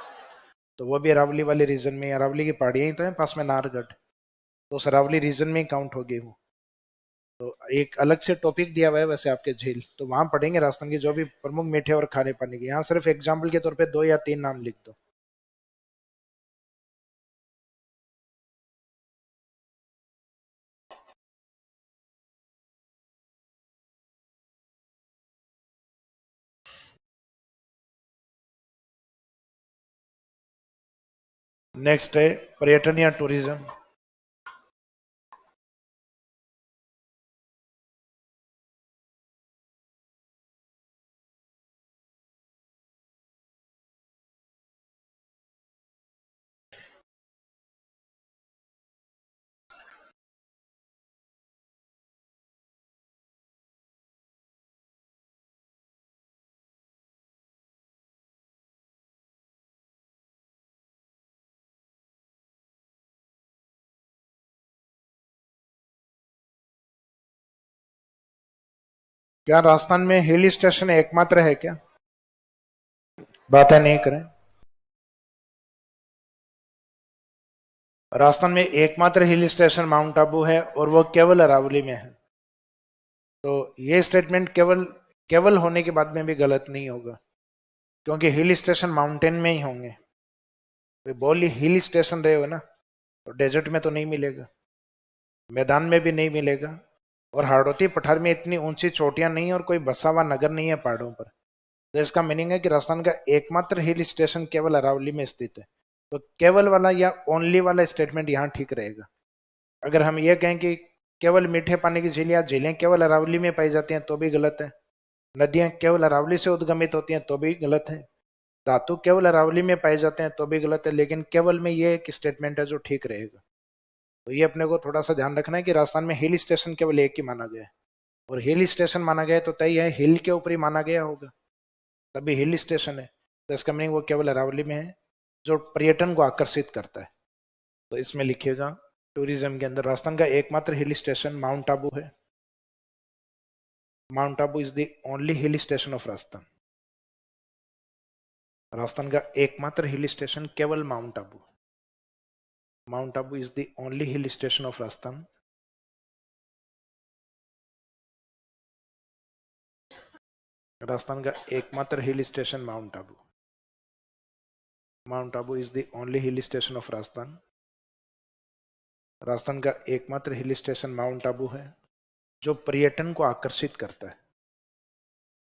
तो वो भी अरावली वाले रीजन में, अरावली की पहाड़ियां ही तो है पास में नाहरगढ़, तो उस अरावली रीजन में ही काउंट होगी वो। तो एक अलग से टॉपिक दिया हुआ है वैसे आपके झील, तो वहां पढ़ेंगे राजस्थान की जो भी प्रमुख मीठे और खारे पानी के। यहाँ सिर्फ एग्जाम्पल के तौर पे 2 या 3 नाम लिख दो। नेक्स्ट है पर्यटन या टूरिज्म। क्या राजस्थान में हिल स्टेशन एकमात्र है क्या? बातें नहीं करें। राजस्थान में एकमात्र हिल स्टेशन माउंट आबू है और वो केवल अरावली में है। तो ये स्टेटमेंट केवल केवल होने के बाद में भी गलत नहीं होगा, क्योंकि हिल स्टेशन माउंटेन में ही होंगे। तो बोल ही हिल स्टेशन रहे हो ना, तो डेजर्ट में तो नहीं मिलेगा, मैदान में भी नहीं मिलेगा, और हाड़ौती पठार में इतनी ऊंची चोटियां नहीं और कोई बसा हुआ नगर नहीं है पहाड़ों पर। तो इसका मीनिंग है कि राजस्थान का एकमात्र हिल स्टेशन केवल अरावली में स्थित है। तो केवल वाला या ओनली वाला स्टेटमेंट यहाँ ठीक रहेगा। अगर हम ये कहें कि केवल मीठे पानी की झील या झीलें केवल अरावली में पाई जाती हैं तो भी गलत है। नदियां केवल अरावली से उद्गमित होती हैं तो भी गलत है। धातु केवल अरावली में पाए जाते हैं तो भी गलत है। लेकिन केवल में ये एक स्टेटमेंट है जो ठीक रहेगा। तो ये अपने को थोड़ा सा ध्यान रखना है कि राजस्थान में हिल स्टेशन केवल एक ही माना गया है, और हिल स्टेशन माना गया है तो तय है हिल के ऊपर ही माना गया होगा, तभी हिल स्टेशन है। तो इसका मीनिंग वो केवल अरावली में है, जो पर्यटन को आकर्षित करता है। तो इसमें लिखिएगा टूरिज्म के अंदर राजस्थान का एकमात्र हिल स्टेशन माउंट आबू है। Mount Abu is the only hill station of Rajasthan. Rajasthan का एकमात्र हिल स्टेशन केवल mount Abu. Mount Abu is the only hill station of Rajasthan. Rajasthan का एकमात्र hill station mount Abu. Mount Abu is the only hill station of Rajasthan. Rajasthan का एकमात्र हिल स्टेशन माउंट आबू है, जो पर्यटन को आकर्षित करता है,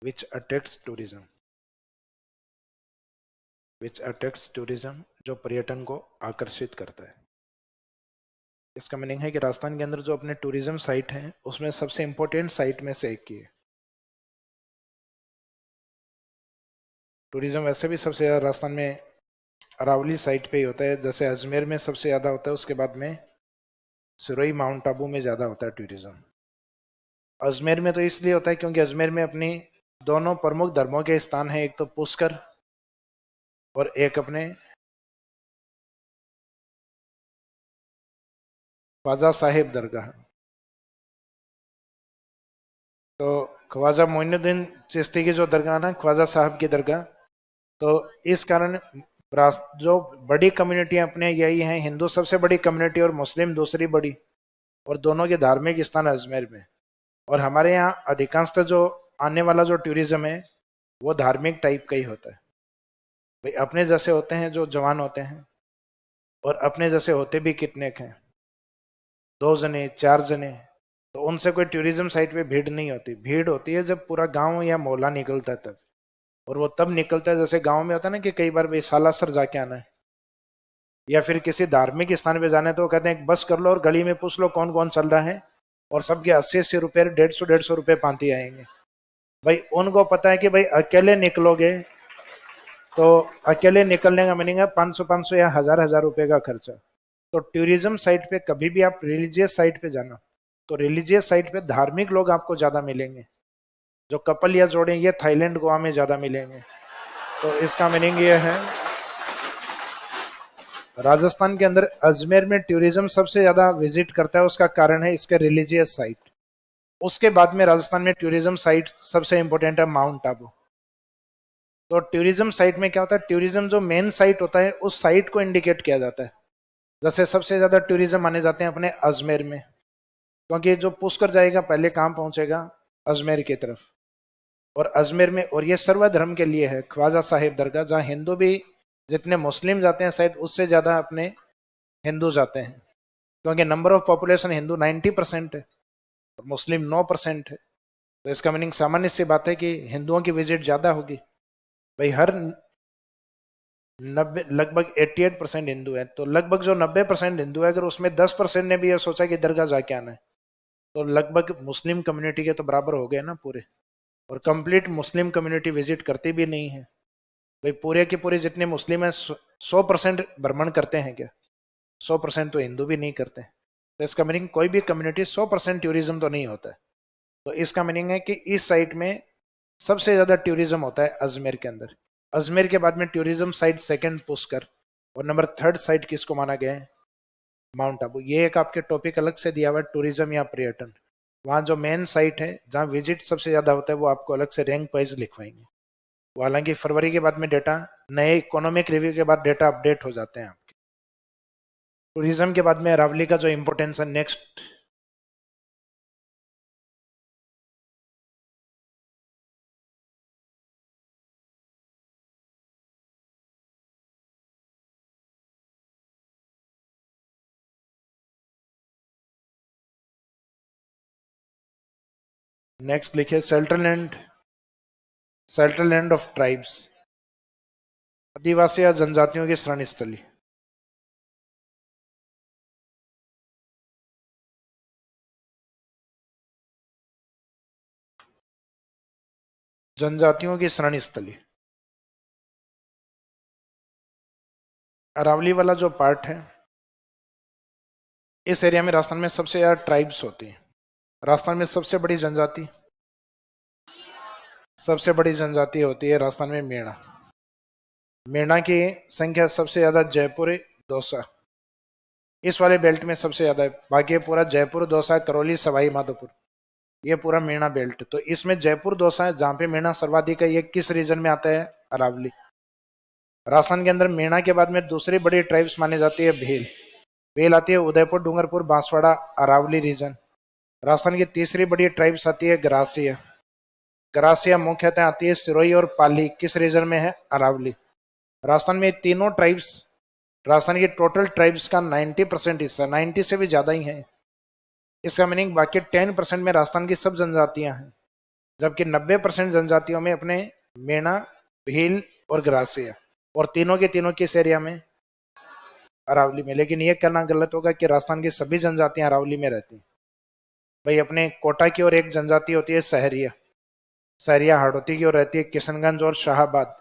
विच अट्रैक्ट्स टूरिज्म। विच अट्रैक्ट्स टूरिज्म, जो पर्यटन को आकर्षित करता है। इसका मीनिंग है कि राजस्थान के अंदर जो अपने टूरिज्म साइट हैं उसमें सबसे इंपॉर्टेंट साइट में से एक ही है। टूरिज्म वैसे भी सबसे ज्यादा राजस्थान में अरावली साइट पे ही होता है। जैसे अजमेर में सबसे ज्यादा होता है, उसके बाद में सिरोही माउंट आबू में ज्यादा होता है टूरिज्म। अजमेर में तो इसलिए होता है क्योंकि अजमेर में अपनी दोनों प्रमुख धर्मों के स्थान हैं, एक तो पुष्कर और एक अपने ख्वाजा साहिब दरगाह। तो ख्वाजा मोइनुद्दीन चिश्ती की जो दरगाह ना, ख्वाजा साहब की दरगाह, तो इस कारण जो बड़ी कम्युनिटियां अपने यही हैं, हिंदू सबसे बड़ी कम्युनिटी और मुस्लिम दूसरी बड़ी, और दोनों के धार्मिक स्थान अजमेर में। और हमारे यहाँ अधिकांशतः जो आने वाला जो टूरिज्म है वो धार्मिक टाइप का ही होता है। भाई अपने जैसे होते हैं जो जवान होते हैं, और अपने जैसे होते भी कितने के हैं, 2 जने 4 जने, तो उनसे कोई टूरिज्म साइट पे भीड़ नहीं होती। भीड़ होती है जब पूरा गांव या मोहल्ला निकलता है तब, और वो तब निकलता है जैसे गांव में होता है ना कि कई बार भाई सालासर जाके आना है या फिर किसी धार्मिक स्थान पे जाना है, तो वो कहते हैं बस कर लो और गली में पूछ लो कौन कौन चल रहा है, और सबके 80-80 रुपये 150-150 रुपये पांति आएंगे। भाई उनको पता है कि भाई अकेले निकलोगे तो अकेले निकलने का मीनिंग है 500-500 या 1000-1000 रुपये का खर्चा। तो टूरिज्म साइट पे कभी भी आप रिलीजियस साइट पे जाना, तो रिलीजियस साइट पे धार्मिक लोग आपको ज्यादा मिलेंगे। जो कपल या जोड़े ये थाईलैंड गोवा में ज्यादा मिलेंगे। तो इसका मीनिंग ये है राजस्थान के अंदर अजमेर में टूरिज्म सबसे ज्यादा विजिट करता है, उसका कारण है इसके रिलीजियस साइट। उसके बाद में राजस्थान में टूरिज्म साइट सबसे इंपॉर्टेंट है माउंट आबू। तो टूरिज्म साइट में क्या होता है, टूरिज्म जो मेन साइट होता है उस साइट को इंडिकेट किया जाता है। जैसे सबसे ज्यादा टूरिज्म माने जाते हैं अपने अजमेर में, क्योंकि जो पुष्कर जाएगा पहले कहाँ पहुंचेगा, अजमेर की तरफ। और अजमेर में, और ये सर्वधर्म के लिए है, ख्वाजा साहिब दरगाह, जहाँ हिंदू भी जितने मुस्लिम जाते हैं शायद उससे ज्यादा अपने हिंदू जाते हैं, क्योंकि नंबर ऑफ पॉपुलेशन हिंदू 90% है और मुस्लिम 9% है। तो इसका मीनिंग सामान्य सी बात है कि हिंदुओं की विजिट ज्यादा होगी। भाई हर 90, लगभग 88% हिंदू है, तो लगभग जो 90% हिंदू है, अगर उसमें 10% ने भी ये सोचा कि दरगाह जाके आना है, तो लगभग मुस्लिम कम्युनिटी के तो बराबर हो गए ना पूरे। और कंप्लीट मुस्लिम कम्युनिटी विजिट करती भी नहीं है। भाई पूरे के पूरे जितने मुस्लिम हैं 100% भ्रमण करते हैं क्या? 100% तो हिंदू भी नहीं करते। तो इसका मीनिंग कोई भी कम्युनिटी 100% टूरिज्म तो नहीं होता है। तो इसका मीनिंग है कि इस साइट में सबसे ज्यादा टूरिज्म होता है अजमेर के अंदर। अजमेर के बाद में टूरिज्म साइट सेकंड पुष्कर, और नंबर थर्ड साइट किसको माना गया है? माउंट आबू। ये एक आपके टॉपिक अलग से दिया हुआ है, टूरिज्म या पर्यटन। वहाँ जो मेन साइट है जहाँ विजिट सबसे ज्यादा होता है वो आपको अलग से रैंक वाइज लिखवाएंगे। वो हालांकि फरवरी के बाद में डेटा, नए इकोनॉमिक रिव्यू के बाद डेटा अपडेट हो जाते हैं आपके। टूरिज्म के बाद में अरावली का जो इम्पोर्टेंस है नेक्स्ट, नेक्स्ट लिखिए सेल्टरलैंड, सेल्टरलैंड ऑफ ट्राइब्स, आदिवासी या जनजातियों की शरण स्थली। जनजातियों की शरण स्थली। अरावली वाला जो पार्ट है, इस एरिया में राजस्थान में सबसे ज्यादा ट्राइब्स होती हैं। राजस्थान में सबसे बड़ी जनजाति, सबसे बड़ी जनजाति होती है राजस्थान में मेणा। मेणा की संख्या सबसे ज्यादा जयपुर, दौसा, इस वाले बेल्ट में सबसे ज्यादा है। बाकी पूरा जयपुर, दौसा, करौली, सवाई माधोपुर, ये पूरा मेणा बेल्ट। तो इसमें जयपुर, दौसा है जहाँ पे मेणा सर्वाधिक है। ये किस रीजन में आता है? अरावली। राजस्थान के अंदर मेणा के बाद में दूसरी बड़ी ट्राइब्स मानी जाती है भील। भील आती है उदयपुर, डूंगरपुर, बांसवाड़ा, अरावली रीजन। राजस्थान की तीसरी बड़ी ट्राइब्स आती है ग्रासिया। ग्रासिया मुख्यतः आती है सिरोही और पाली, किस रीजन में है? अरावली। राजस्थान में तीनों ट्राइब्स, राजस्थान की टोटल ट्राइब्स का 90% हिस्सा, 90 से भी ज्यादा ही है। इसका मीनिंग बाकी 10% में राजस्थान की सब जनजातियां हैं, जबकि 90% जनजातियों में अपने मेणा, भील और ग्रासिया, और तीनों के तीनों किस एरिया में? अरावली में। लेकिन ये कहना गलत होगा कि राजस्थान की सभी जनजातियां अरावली में रहती हैं। भाई अपने कोटा की ओर एक जनजाति होती है सहरिया, सहरिया हाड़ौती की ओर रहती है, किशनगंज और शाहाबाद।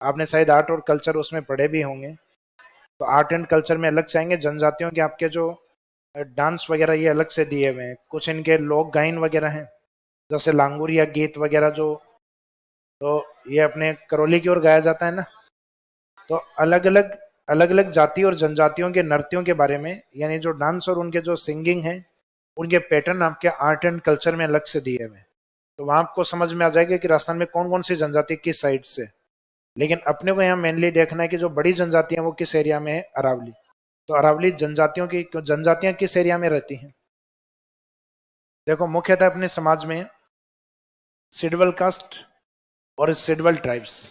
आपने शायद आर्ट और कल्चर उसमें पढ़े भी होंगे, तो आर्ट एंड कल्चर में अलग चाहेंगे जनजातियों के आपके जो डांस वगैरह ये अलग से दिए हुए हैं। कुछ इनके लोक गायन वगैरह हैं, जैसे लांगुरिया गीत वगैरह जो, तो ये अपने करौली की ओर गाया जाता है ना। तो अलग अलग जाति और जनजातियों के नृत्यों के बारे में, यानी जो डांस और उनके जो सिंगिंग है, उनके पैटर्न आपके आर्ट एंड कल्चर में अलग से दिए हुए हैं। तो वहां आपको समझ में आ जाएगा कि राजस्थान में कौन कौन सी जनजाति किस साइड से। लेकिन अपने को यहाँ मेनली देखना है कि जो बड़ी जनजातियां वो किस एरिया में है? अरावली। तो अरावली जनजातियों की, जनजातियां किस एरिया में रहती हैं? देखो मुख्यतः अपने समाज में शेड्यूल कास्ट और शेड्यूल ट्राइब्स,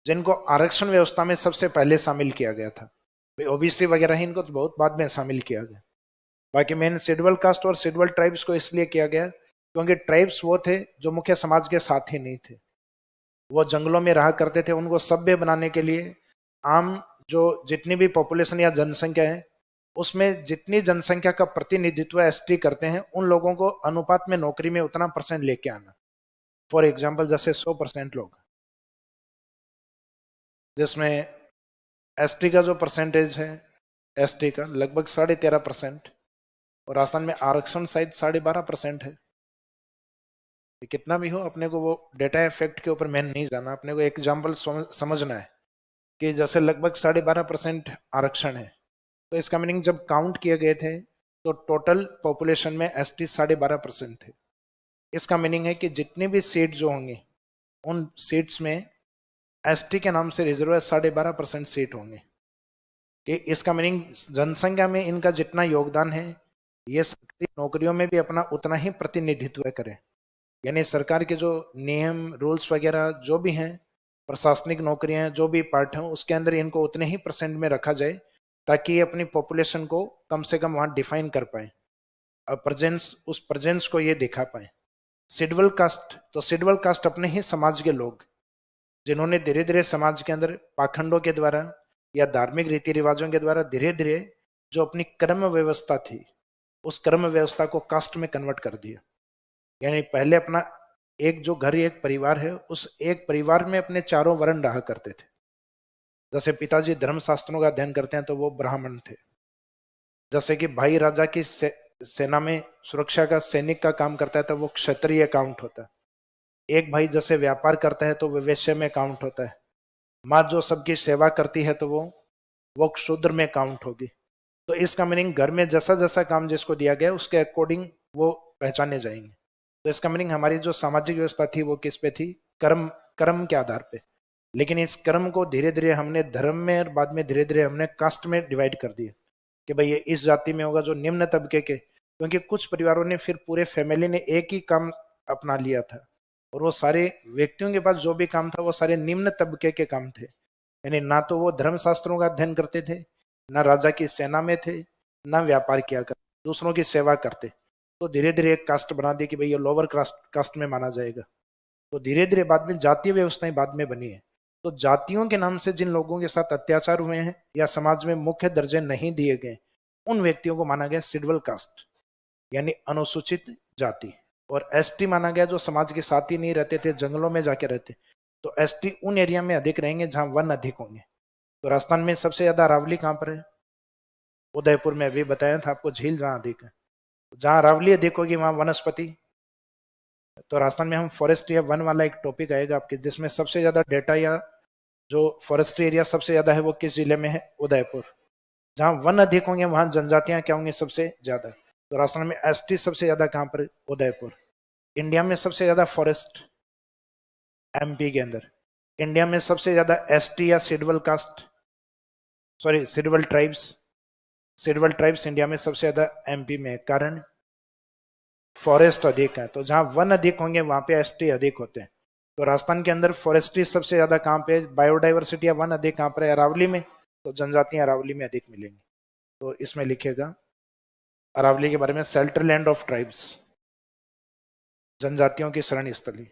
जिनको आरक्षण व्यवस्था में सबसे पहले शामिल किया गया था। ओबीसी वगैरह ही इनको तो बहुत बाद में शामिल किया गया। बाकी मेन शेड्यूल कास्ट और शेड्यूल ट्राइब्स को इसलिए किया गया क्योंकि ट्राइब्स वो थे जो मुख्य समाज के साथ ही नहीं थे, वो जंगलों में रहा करते थे। उनको सभ्य बनाने के लिए आम जो जितनी भी पॉपुलेशन या जनसंख्या है, उसमें जितनी जनसंख्या का प्रतिनिधित्व एसटी करते हैं, उन लोगों को अनुपात में नौकरी में उतना परसेंट लेके आना। फॉर एग्जाम्पल जैसे 100% लोग, जिसमें एसटी का जो परसेंटेज है, एसटी का लगभग 13.5%, और राजस्थान में आरक्षण शायद 12.5% है। कितना भी हो, अपने को वो डेटा इफेक्ट के ऊपर मैंने नहीं जाना, अपने को एग्जाम्पल समझना है कि जैसे लगभग 12.5% आरक्षण है, तो इसका मीनिंग जब काउंट किए गए थे तो टोटल पॉपुलेशन में एसटी 12.5% थे। इसका मीनिंग है कि जितनी भी सीट जो होंगी, उन सीट्स में एसटी के नाम से रिजर्व है 12.5% सीट होंगे। कि इसका मीनिंग जनसंख्या में इनका जितना योगदान है ये सरकारी नौकरियों में भी अपना उतना ही प्रतिनिधित्व करे। यानी सरकार के जो नियम रूल्स वगैरह जो भी हैं, प्रशासनिक नौकरियां हैं, जो भी पार्ट हैं, उसके अंदर इनको उतने ही परसेंट में रखा जाए ताकि ये अपनी पॉपुलेशन को कम से कम वहां डिफाइन कर पाए, और प्रेजेंस, उस प्रेजेंस को ये दिखा पाए। शेड्यूल कास्ट, तो शेड्यूल कास्ट अपने ही समाज के लोग जिन्होंने धीरे धीरे समाज के अंदर पाखंडों के द्वारा या धार्मिक रीति रिवाजों के द्वारा धीरे धीरे जो अपनी कर्म व्यवस्था थी, उस कर्म व्यवस्था को कास्ट में कन्वर्ट कर दिया। यानी पहले अपना एक जो घर, एक परिवार है, उस एक परिवार में अपने चारों वर्ण रहा करते थे। जैसे पिताजी धर्मशास्त्रों का अध्ययन करते हैं तो वो ब्राह्मण थे। जैसे कि भाई राजा की सेना में सुरक्षा का सैनिक का काम करता है तो वो क्षत्रिय काउंट होता है। एक भाई जैसे व्यापार करता है तो वो वैश्य में काउंट होता है। माँ जो सबकी सेवा करती है तो वो शूद्र में काउंट होगी। तो इसका मीनिंग घर में जैसा जैसा काम जिसको दिया गया उसके अकॉर्डिंग वो पहचाने जाएंगे। तो इसका मीनिंग हमारी जो सामाजिक व्यवस्था थी वो किस पे थी? कर्म, कर्म के आधार पे। लेकिन इस कर्म को धीरे धीरे हमने धर्म में और बाद में धीरे धीरे हमने कास्ट में डिवाइड कर दिया कि भाई ये इस जाति में होगा जो निम्न तबके के, क्योंकि कुछ परिवारों ने फिर पूरे फैमिली ने एक ही काम अपना लिया था और वो सारे व्यक्तियों के पास जो भी काम था वो सारे निम्न तबके के काम थे। यानी ना तो वो धर्मशास्त्रों का अध्ययन करते थे, ना राजा की सेना में थे, ना व्यापार किया करते, दूसरों की सेवा करते। तो धीरे धीरे एक कास्ट बना दी कि भाई ये लोअर कास्ट में माना जाएगा। तो धीरे धीरे बाद में जातीय व्यवस्थाएं बाद में बनी है। तो जातियों के नाम से जिन लोगों के साथ अत्याचार हुए हैं या समाज में मुख्य दर्जे नहीं दिए गए, उन व्यक्तियों को माना गया शेड्यूल कास्ट यानी अनुसूचित जाति। और एसटी माना गया जो समाज के साथ ही नहीं रहते थे, जंगलों में जाके रहते। तो एसटी उन एरिया में अधिक रहेंगे जहां वन अधिक होंगे। तो राजस्थान में सबसे ज्यादा अरावली कहां पर है? उदयपुर में अभी बताया था आपको, झील जहां अधिक है। जहां अरावली अधिक होगी वहां वनस्पति। तो राजस्थान में हम फॉरेस्ट या वन वाला एक टॉपिक आएगा आपके, जिसमें सबसे ज्यादा डेटा या जो फॉरेस्ट्री एरिया सबसे ज्यादा है वो किस जिले में है? उदयपुर। जहां वन अधिक होंगे वहां जनजातियां क्या होंगी? सबसे ज्यादा। तो राजस्थान में एसटी सबसे ज्यादा कहां पर? उदयपुर। इंडिया में सबसे ज्यादा फॉरेस्ट एमपी के अंदर। इंडिया में सबसे ज्यादा एसटी या schedule caste, sorry schedule tribes, schedule tribes India में सबसे ज्यादा एमपी में है। कारण फॉरेस्ट अधिक है। तो जहां वन अधिक होंगे वहां पे एसटी अधिक होते हैं। तो राजस्थान के अंदर फॉरेस्ट्री सबसे ज्यादा कहां पे? बायोडाइवर्सिटी या वन अधिक कहां पर है? अरावली में। तो जनजातियां अरावली में अधिक मिलेंगी। तो इसमें लिखेगा अरावली के बारे में, शेल्टर लैंड ऑफ ट्राइब्स, जनजातियों की शरण स्थली।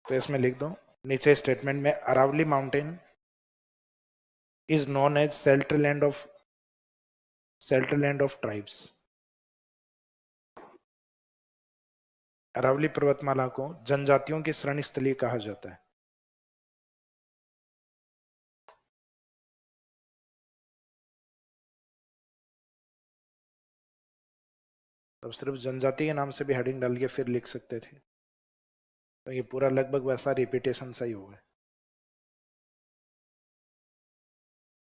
तो इसमें लिख दो नीचे स्टेटमेंट में, Aravalli mountain is known as shelter land of tribes. Aravalli पर्वतमाला को जनजातियों की शरण स्थली कहा जाता है। अब सिर्फ जनजाति के नाम से भी हेडिंग डाल के फिर लिख सकते थे, तो ये पूरा लगभग वैसा रिपीटेशन सा ही होगा।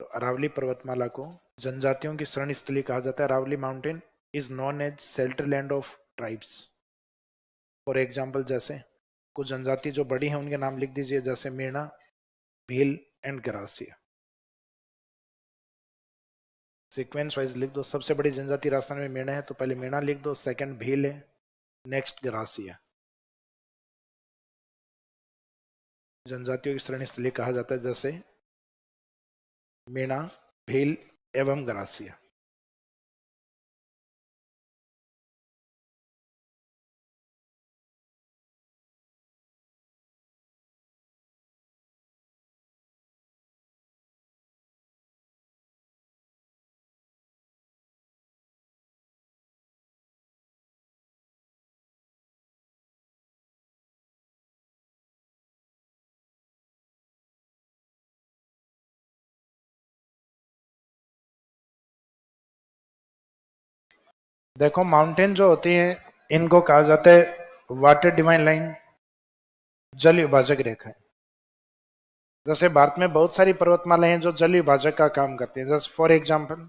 तो अरावली पर्वतमाला को जनजातियों की शरण स्थली कहा जाता है। Aravalli mountain is known as shelter land of tribes. For example जैसे कुछ जनजाति जो बड़ी हैं उनके नाम लिख दीजिए, जैसे Meena, Bhil and Garasia. Sequence wise लिख दो। सबसे बड़ी जनजाति राजस्थान में मीणा है तो पहले मीणा लिख दो, सेकंड भील है, नेक्स्ट गरासिया। जनजातियों की श्रेणी स्थली कहा जाता है जैसे मीणा, भील एवं गरासिया। देखो माउंटेन जो होती है इनको कहा जाता है वाटर डिवाइन लाइन, जल विभाजक रेखा। जैसे भारत में बहुत सारी पर्वतमालाएं हैं जो जल विभाजक का काम करती हैं। जैसे फॉर एग्जांपल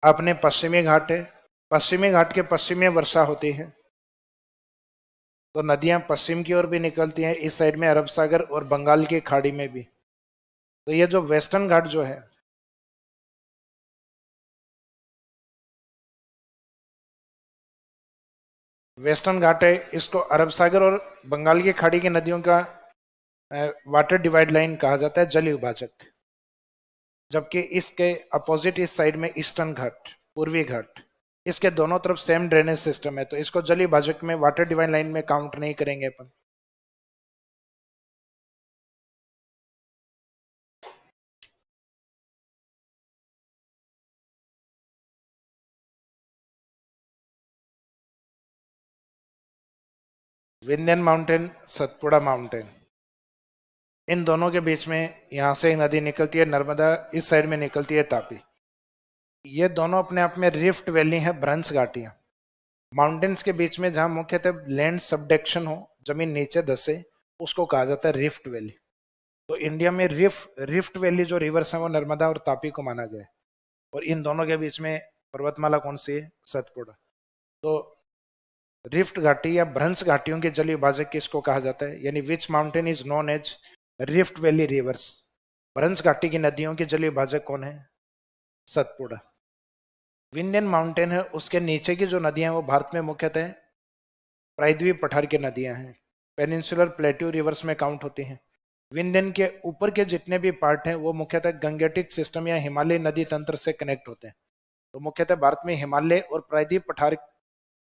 अपने पश्चिमी घाट है, पश्चिमी घाट के पश्चिम में वर्षा होती है तो नदियां पश्चिम की ओर भी निकलती हैं, इस साइड में अरब सागर और बंगाल की खाड़ी में भी। तो ये जो वेस्टर्न घाट जो है वेस्टर्न घाट है, इसको अरब सागर और बंगाल की खाड़ी की नदियों का वाटर डिवाइड लाइन कहा जाता है, जल विभाजक। जबकि इसके अपोजिट इस साइड में ईस्टर्न घाट, पूर्वी घाट, इसके दोनों तरफ सेम ड्रेनेज सिस्टम है, तो इसको जल विभाजक में वाटर डिवाइड लाइन में काउंट नहीं करेंगे अपन। विंध्यन माउंटेन, सतपुड़ा माउंटेन, इन दोनों के बीच में यहां से एक नदी निकलती है नर्मदा, इस साइड में निकलती है तापी। ये दोनों अपने आप में रिफ्ट वैली है, भ्रंश घाटियां। माउंटेन्स के बीच में जहां मुख्यतः लैंड सबडक्शन हो, जमीन नीचे धसे, उसको कहा जाता है रिफ्ट वैली। तो इंडिया में रिफ्ट वैली जो रिवर्स है वो नर्मदा और तापी को माना गया है। और इन दोनों के बीच में पर्वतमाला कौन सी है? सतपुड़ा। तो रिफ्ट घाटी या भ्रंश घाटियों के जल विभाजक किसको कहा जाता है, यानी which mountain is known as rift valley rivers. भ्रंश घाटी की नदियों के जल विभाजक कौन है? सतपुड़ा। विंध्यन माउंटेन है, उसके नीचे की जो नदियां हैं वो भारत में मुख्यतः प्रायद्वीप पठार की नदियां हैं, पेनिनसुलर प्लेट्यू रिवर्स में काउंट होती हैं। विंध्यन के ऊपर के जितने भी पार्ट हैं वो मुख्यतः गंगेटिक सिस्टम या हिमालय नदी तंत्र से कनेक्ट होते हैं। तो मुख्यतः भारत में हिमालय और प्रायद्वीप पठार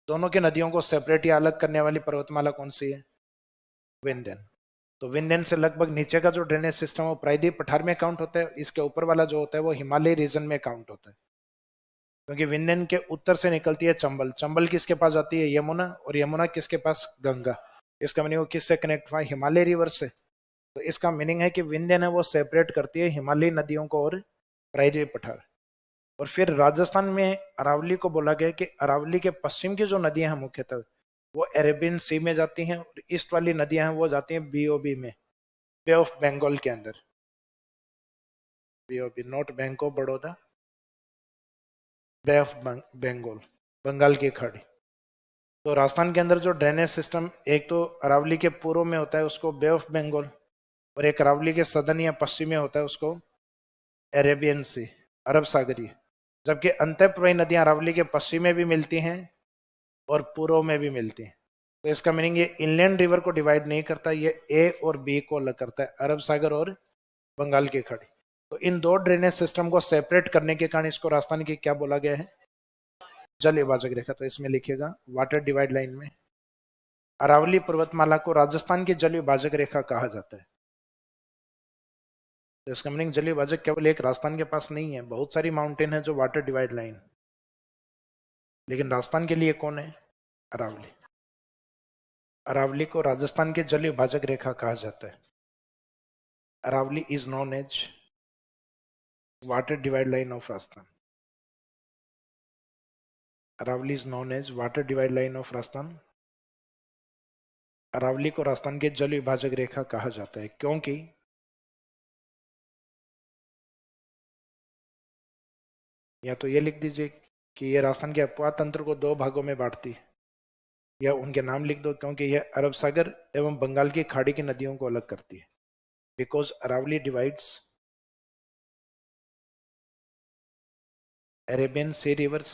दोनों की नदियों को सेपरेट या अलग करने वाली पर्वतमाला कौन सी है? विंध्यन। तो विंध्यन से लगभग नीचे का जो ड्रेनेज सिस्टम है वो प्रायद्वीप पठार में काउंट होता है, इसके ऊपर वाला जो होता है वो हिमालय रीजन में काउंट होता है। क्योंकि विंध्यन के उत्तर से निकलती है चंबल, चंबल किसके पास जाती है? यमुना, और यमुना किसके पास? गंगा। इसका मीनिंग वो किससे कनेक्ट हुआ? हिमालय रिवर से। तो इसका मीनिंग है कि विंध्यन है वो सेपरेट करती है हिमालयी नदियों को और प्रायद्वीप पठार। और फिर राजस्थान में अरावली को बोला गया कि अरावली के पश्चिम की जो नदियां हैं मुख्यतः वो अरेबियन सी में जाती हैं, और ईस्ट वाली नदियां हैं वो जाती हैं बीओबी में, बे ऑफ बंगाल के अंदर। BOB, not bank of Baroda, bay of Bengal, Bengal की खाड़ी। तो राजस्थान के अंदर जो ड्रेनेज सिस्टम एक तो अरावली के पूर्व में होता है उसको बे ऑफ बंगाल, और एक अरावली के सदन या पश्चिम में होता है उसको अरेबियन सी, अरब सागरीय। जबकि अंतःप्रवाही नदियां अरावली के पश्चिम में भी मिलती हैं और पूर्व में भी मिलती हैं। तो इसका मीनिंग ये इनलैंड रिवर को डिवाइड नहीं करता, ये ए और बी को अलग करता है, अरब सागर और बंगाल की खाड़ी। तो इन दो ड्रेनेज सिस्टम को सेपरेट करने के कारण इसको राजस्थान की क्या बोला गया है? जल विभाजक रेखा। तो इसमें लिखिएगा वाटर डिवाइड लाइन में अरावली पर्वतमाला को राजस्थान की जल विभाजक रेखा कहा जाता है। तो इसका मीनिंग जल विभाजक केवल एक राजस्थान के पास नहीं है, बहुत सारी माउंटेन है जो वाटर डिवाइड लाइन, लेकिन राजस्थान के लिए कौन है? अरावली। अरावली को राजस्थान के जल विभाजक रेखा कहा जाता है। Aravalli is known as water divide line of Rajasthan. Aravalli is known as water divide line of Rajasthan. Aravalli को राजस्थान के जल विभाजक रेखा कहा जाता है क्योंकि या तो ये लिख दीजिए कि ये राजस्थान के अपवाद तंत्र को दो भागों में बांटती है, या उनके नाम लिख दो क्योंकि यह अरब सागर एवं बंगाल की खाड़ी की नदियों को अलग करती है। Because Aravalli divides Arabian sea rivers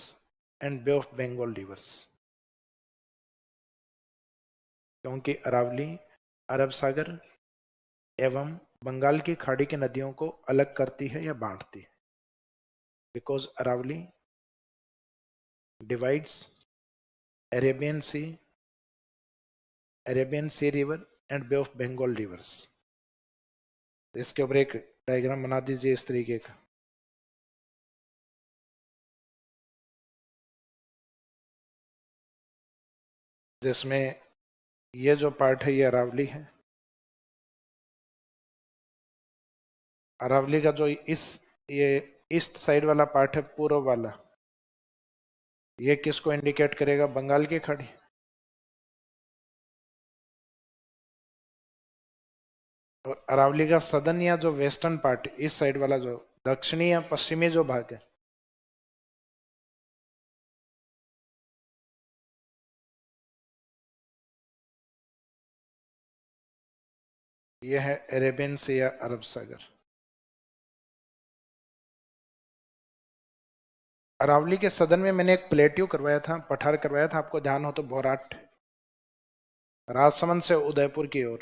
and bay of Bengal rivers. क्योंकि अरावली अरब सागर एवं बंगाल की खाड़ी की नदियों को अलग करती है या बांटती है। Because Aravalli divides Arabian sea river and bay of Bengal rivers. इसके ऊपर एक डायग्राम बना दीजिए इस तरीके का। जिसमें ये जो पार्ट है ये अरावली है, अरावली का जो ये ईस्ट साइड वाला पार्ट है, पूर्व वाला, ये किसको इंडिकेट करेगा? बंगाल की खाड़ी। और अरावली का सदन या जो वेस्टर्न पार्ट, इस साइड वाला जो दक्षिणी या पश्चिमी जो भाग है, ये है अरेबियन सी या अरब सागर। अरावली के सदन में मैंने एक प्लेट्यू करवाया था, पठार करवाया था, आपको ध्यान हो तो बोराट राजसमंद से उदयपुर की ओर।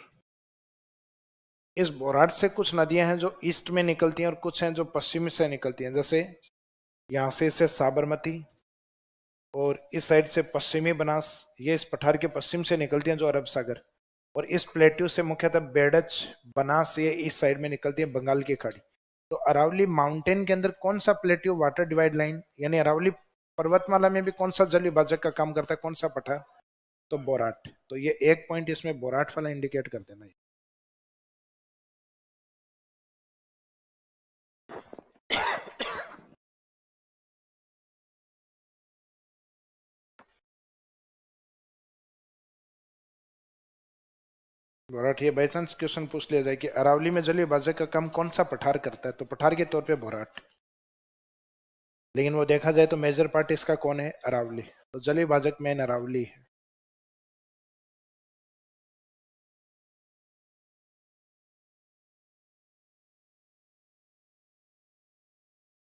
इस बोराट से कुछ नदियां हैं जो ईस्ट में निकलती हैं और कुछ हैं जो पश्चिम से निकलती हैं। जैसे यहाँ से साबरमती, और इस साइड से पश्चिमी बनास, ये इस पठार के पश्चिम से निकलती हैं जो अरब सागर, और इस प्लेट्यू से मुख्यतः बेडच, बनास, ये इस साइड में निकलती है बंगाल की खाड़ी। तो अरावली माउंटेन के अंदर कौन सा प्लेट्यू वाटर डिवाइड लाइन, यानी अरावली पर्वतमाला में भी कौन सा जल विभाजक का काम करता है, कौन सा पठार? तो बोराट। तो ये एक पॉइंट इसमें बोराट वाला इंडिकेट कर देना। बोराट। ये बाई चांस क्वेश्चन पूछ लिया जाए कि अरावली में जल विभाजक का काम कौन सा पठार करता है, तो पठार के तौर पे बोराट। लेकिन वो देखा जाए तो मेजर पार्ट इसका कौन है? अरावली। तो जल विभाजक मेन अरावली है।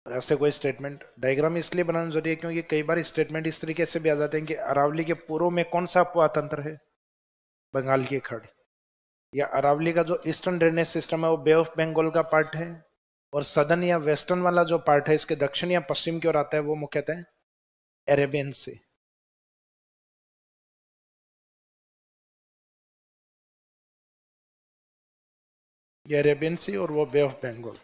और ऐसे कोई स्टेटमेंट डायग्राम इसलिए बनाना जरूरी है क्योंकि कई बार स्टेटमेंट इस तरीके से भी आ जाते हैं कि अरावली के पूर्व में कौन सा अपवातंत्र है? बंगाल की खाड़ी। या अरावली का जो ईस्टर्न ड्रेनेज सिस्टम है वो बे ऑफ बंगाल का पार्ट है, और सदर्न या वेस्टर्न वाला जो पार्ट है इसके दक्षिण या पश्चिम की ओर आता है वो मुख्यतः अरेबियन सी। ये अरेबियन सी और वो बे ऑफ बंगाल।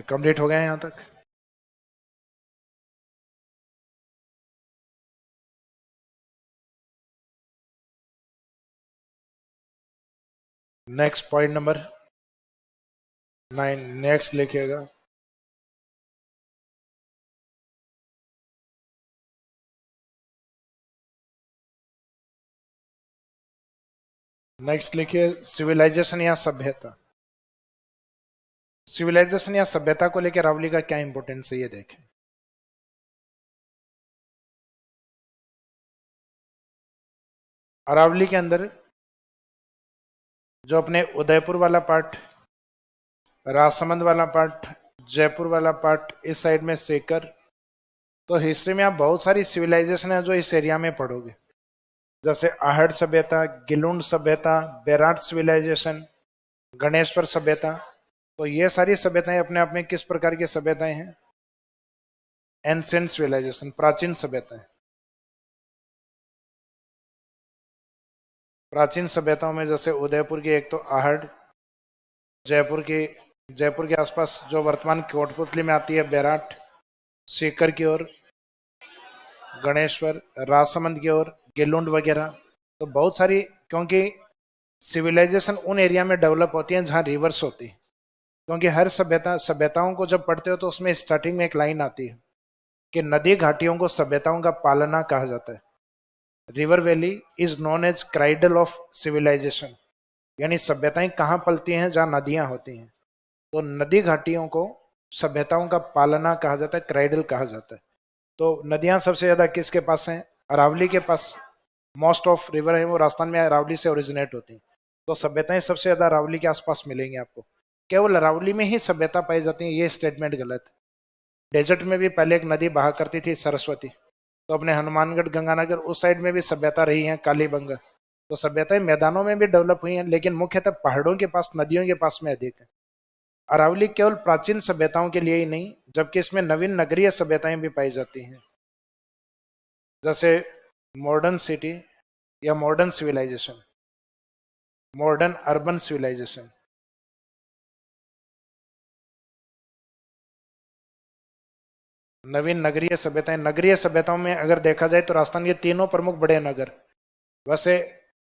कंप्लीट हो गया यहाँ तक। नेक्स्ट पॉइंट नंबर 9, नेक्स्ट लिखिएगा। नेक्स्ट लिखिए सिविलाइजेशन या सभ्यता। सिविलाइजेशन या सभ्यता को लेकर अरावली का क्या इंपॉर्टेंस है ये देखें। अरावली के अंदर जो अपने उदयपुर वाला पार्ट, राजसमंद वाला पार्ट, जयपुर वाला पार्ट, इस साइड में सेकर। तो हिस्ट्री में आप बहुत सारी सिविलाइजेशन है जो इस एरिया में पढ़ोगे, जैसे आहड़ सभ्यता, गिलुंड सभ्यता, बेराट सिविलाइजेशन, गणेश्वर सभ्यता। तो ये सारी सभ्यताएं अपने आप में किस प्रकार की सभ्यताएं हैं? एंशिएंट सिविलाइजेशन, प्राचीन सभ्यताएं। प्राचीन सभ्यताओं में जैसे उदयपुर की एक तो आहड़, जयपुर के आसपास जो वर्तमान कोटपुतली में आती है बेराट, सीकर की ओर गणेश्वर, राजसमंद की ओर गिलुंड वगैरह। तो बहुत सारी, क्योंकि सिविलाइजेशन उन एरिया में डेवलप होती है जहाँ रिवर्स होती है। क्योंकि हर सभ्यताओं को जब पढ़ते हो तो उसमें स्टार्टिंग में एक लाइन आती है कि नदी घाटियों को सभ्यताओं का पालना कहा जाता है। River valley is known as cradle of civilization, यानी सभ्यताएं कहाँ पलती हैं? जहाँ नदियां होती हैं। तो नदी घाटियों को सभ्यताओं का पालना कहा जाता है, क्राइडल कहा जाता है। तो नदियां सबसे ज्यादा किसके पास हैं? अरावली के पास। मोस्ट ऑफ रिवर है वो राजस्थान में अरावली से ओरिजिनेट होती हैं। तो सभ्यताएं सबसे ज्यादा अरावली के आसपास मिलेंगी आपको। केवल अरावली में ही सभ्यता पाई जाती है, ये स्टेटमेंट गलत है। डेजर्ट में भी पहले एक नदी बहा करती थी, सरस्वती। तो अपने हनुमानगढ़, गंगानगर उस साइड में भी सभ्यता रही है, कालीबंगा। तो सभ्यताएं मैदानों में भी डेवलप हुई हैं, लेकिन मुख्यतः पहाड़ों के पास, नदियों के पास में अधिक है। अरावली केवल प्राचीन सभ्यताओं के लिए ही नहीं, जबकि इसमें नवीन नगरीय सभ्यताएं भी पाई जाती हैं, जैसे मॉडर्न सिटी या modern civilisation, modern urban civilisation. नवीन नगरीय सभ्यताएं। नगरीय सभ्यताओं में अगर देखा जाए तो राजस्थान के तीनों प्रमुख बड़े नगर, वैसे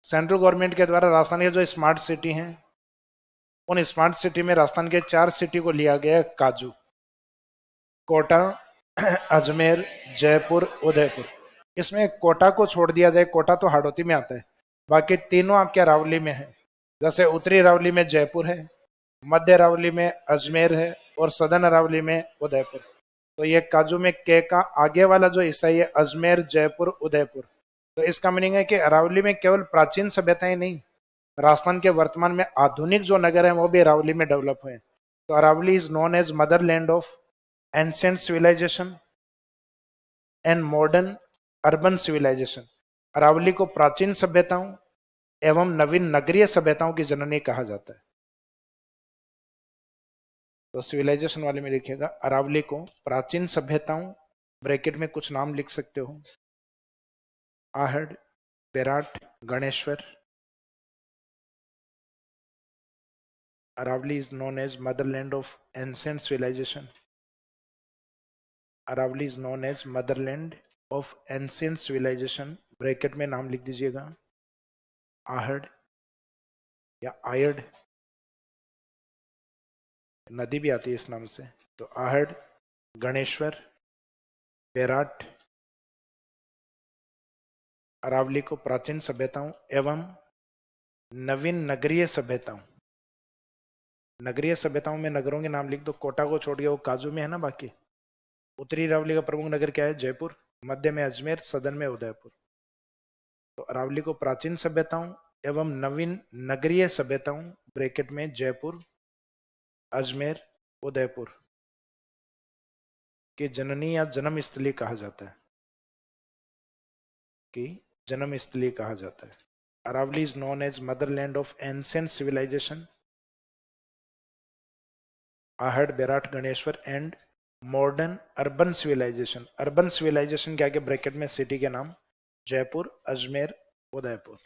सेंट्रल गवर्नमेंट के द्वारा राजस्थान के जो स्मार्ट सिटी हैं, उन स्मार्ट सिटी में राजस्थान के 4 सिटी को लिया गया है काजू, कोटा, अजमेर, जयपुर, उदयपुर। इसमें कोटा को छोड़ दिया जाए, कोटा तो हाड़ौती में आता है, बाकी तीनों आपके अरावली में है। जैसे उत्तरी अरावली में जयपुर है, मध्य अरावली में अजमेर है, और सदर्न अरावली में उदयपुर। तो ये काजू में के का आगे वाला जो हिस्सा है अजमेर, जयपुर, उदयपुर। तो इसका मीनिंग है कि अरावली में केवल प्राचीन सभ्यताएं नहीं, राजस्थान के वर्तमान में आधुनिक जो नगर है वो भी अरावली में डेवलप हुए। तो Aravalli is known as motherland of ancient civilization and modern urban civilization. Aravalli को प्राचीन सभ्यताओं एवं नवीन नगरीय सभ्यताओं की जननी कहा जाता है। तो सिविलाइजेशन वाले में लिखिएगा अरावली को प्राचीन सभ्यताओं, ब्रैकेट में कुछ नाम लिख सकते हो, Ahar, बेराट, Ganeshwar. Aravalli is known as motherland of ancient civilisation. Aravalli is known as motherland of ancient civilisation, bracket में नाम लिख दीजिएगा आहड़ या आयड, नदी भी आती है इस नाम से। तो आहड़, गणेश्वर, बेराट। अरावली को प्राचीन सभ्यताओं एवं नवीन नगरीय सभ्यताओं, नगरीय सभ्यताओं में नगरों के नाम लिख दो। कोटा को छोड़ के वो काजू में है ना बाकी। उत्तरी अरावली का प्रमुख नगर क्या है? जयपुर। मध्य में अजमेर, सदन में उदयपुर। तो अरावली को प्राचीन सभ्यताओं एवं नवीन नगरीय सभ्यताओं, ब्रैकेट में जयपुर, अजमेर, उदयपुर की जननी या जन्म स्थली कहा जाता है, कि जन्म स्थली कहा जाता है। Aravalli is known as motherland of ancient civilization, Ahar, बेराट, Ganeshwar and modern urban civilization. Urban civilization क्या के ब्रैकेट में सिटी के नाम जयपुर, अजमेर, उदयपुर।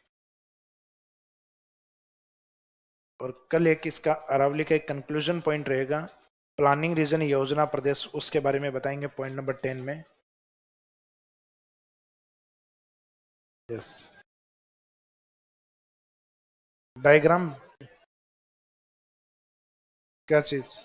और कल एक इसका अरावली का एक कंक्लूजन पॉइंट रहेगा, प्लानिंग रीजन योजना प्रदेश, उसके बारे में बताएंगे पॉइंट नंबर 10 में। यस, डायग्राम क्या चीज?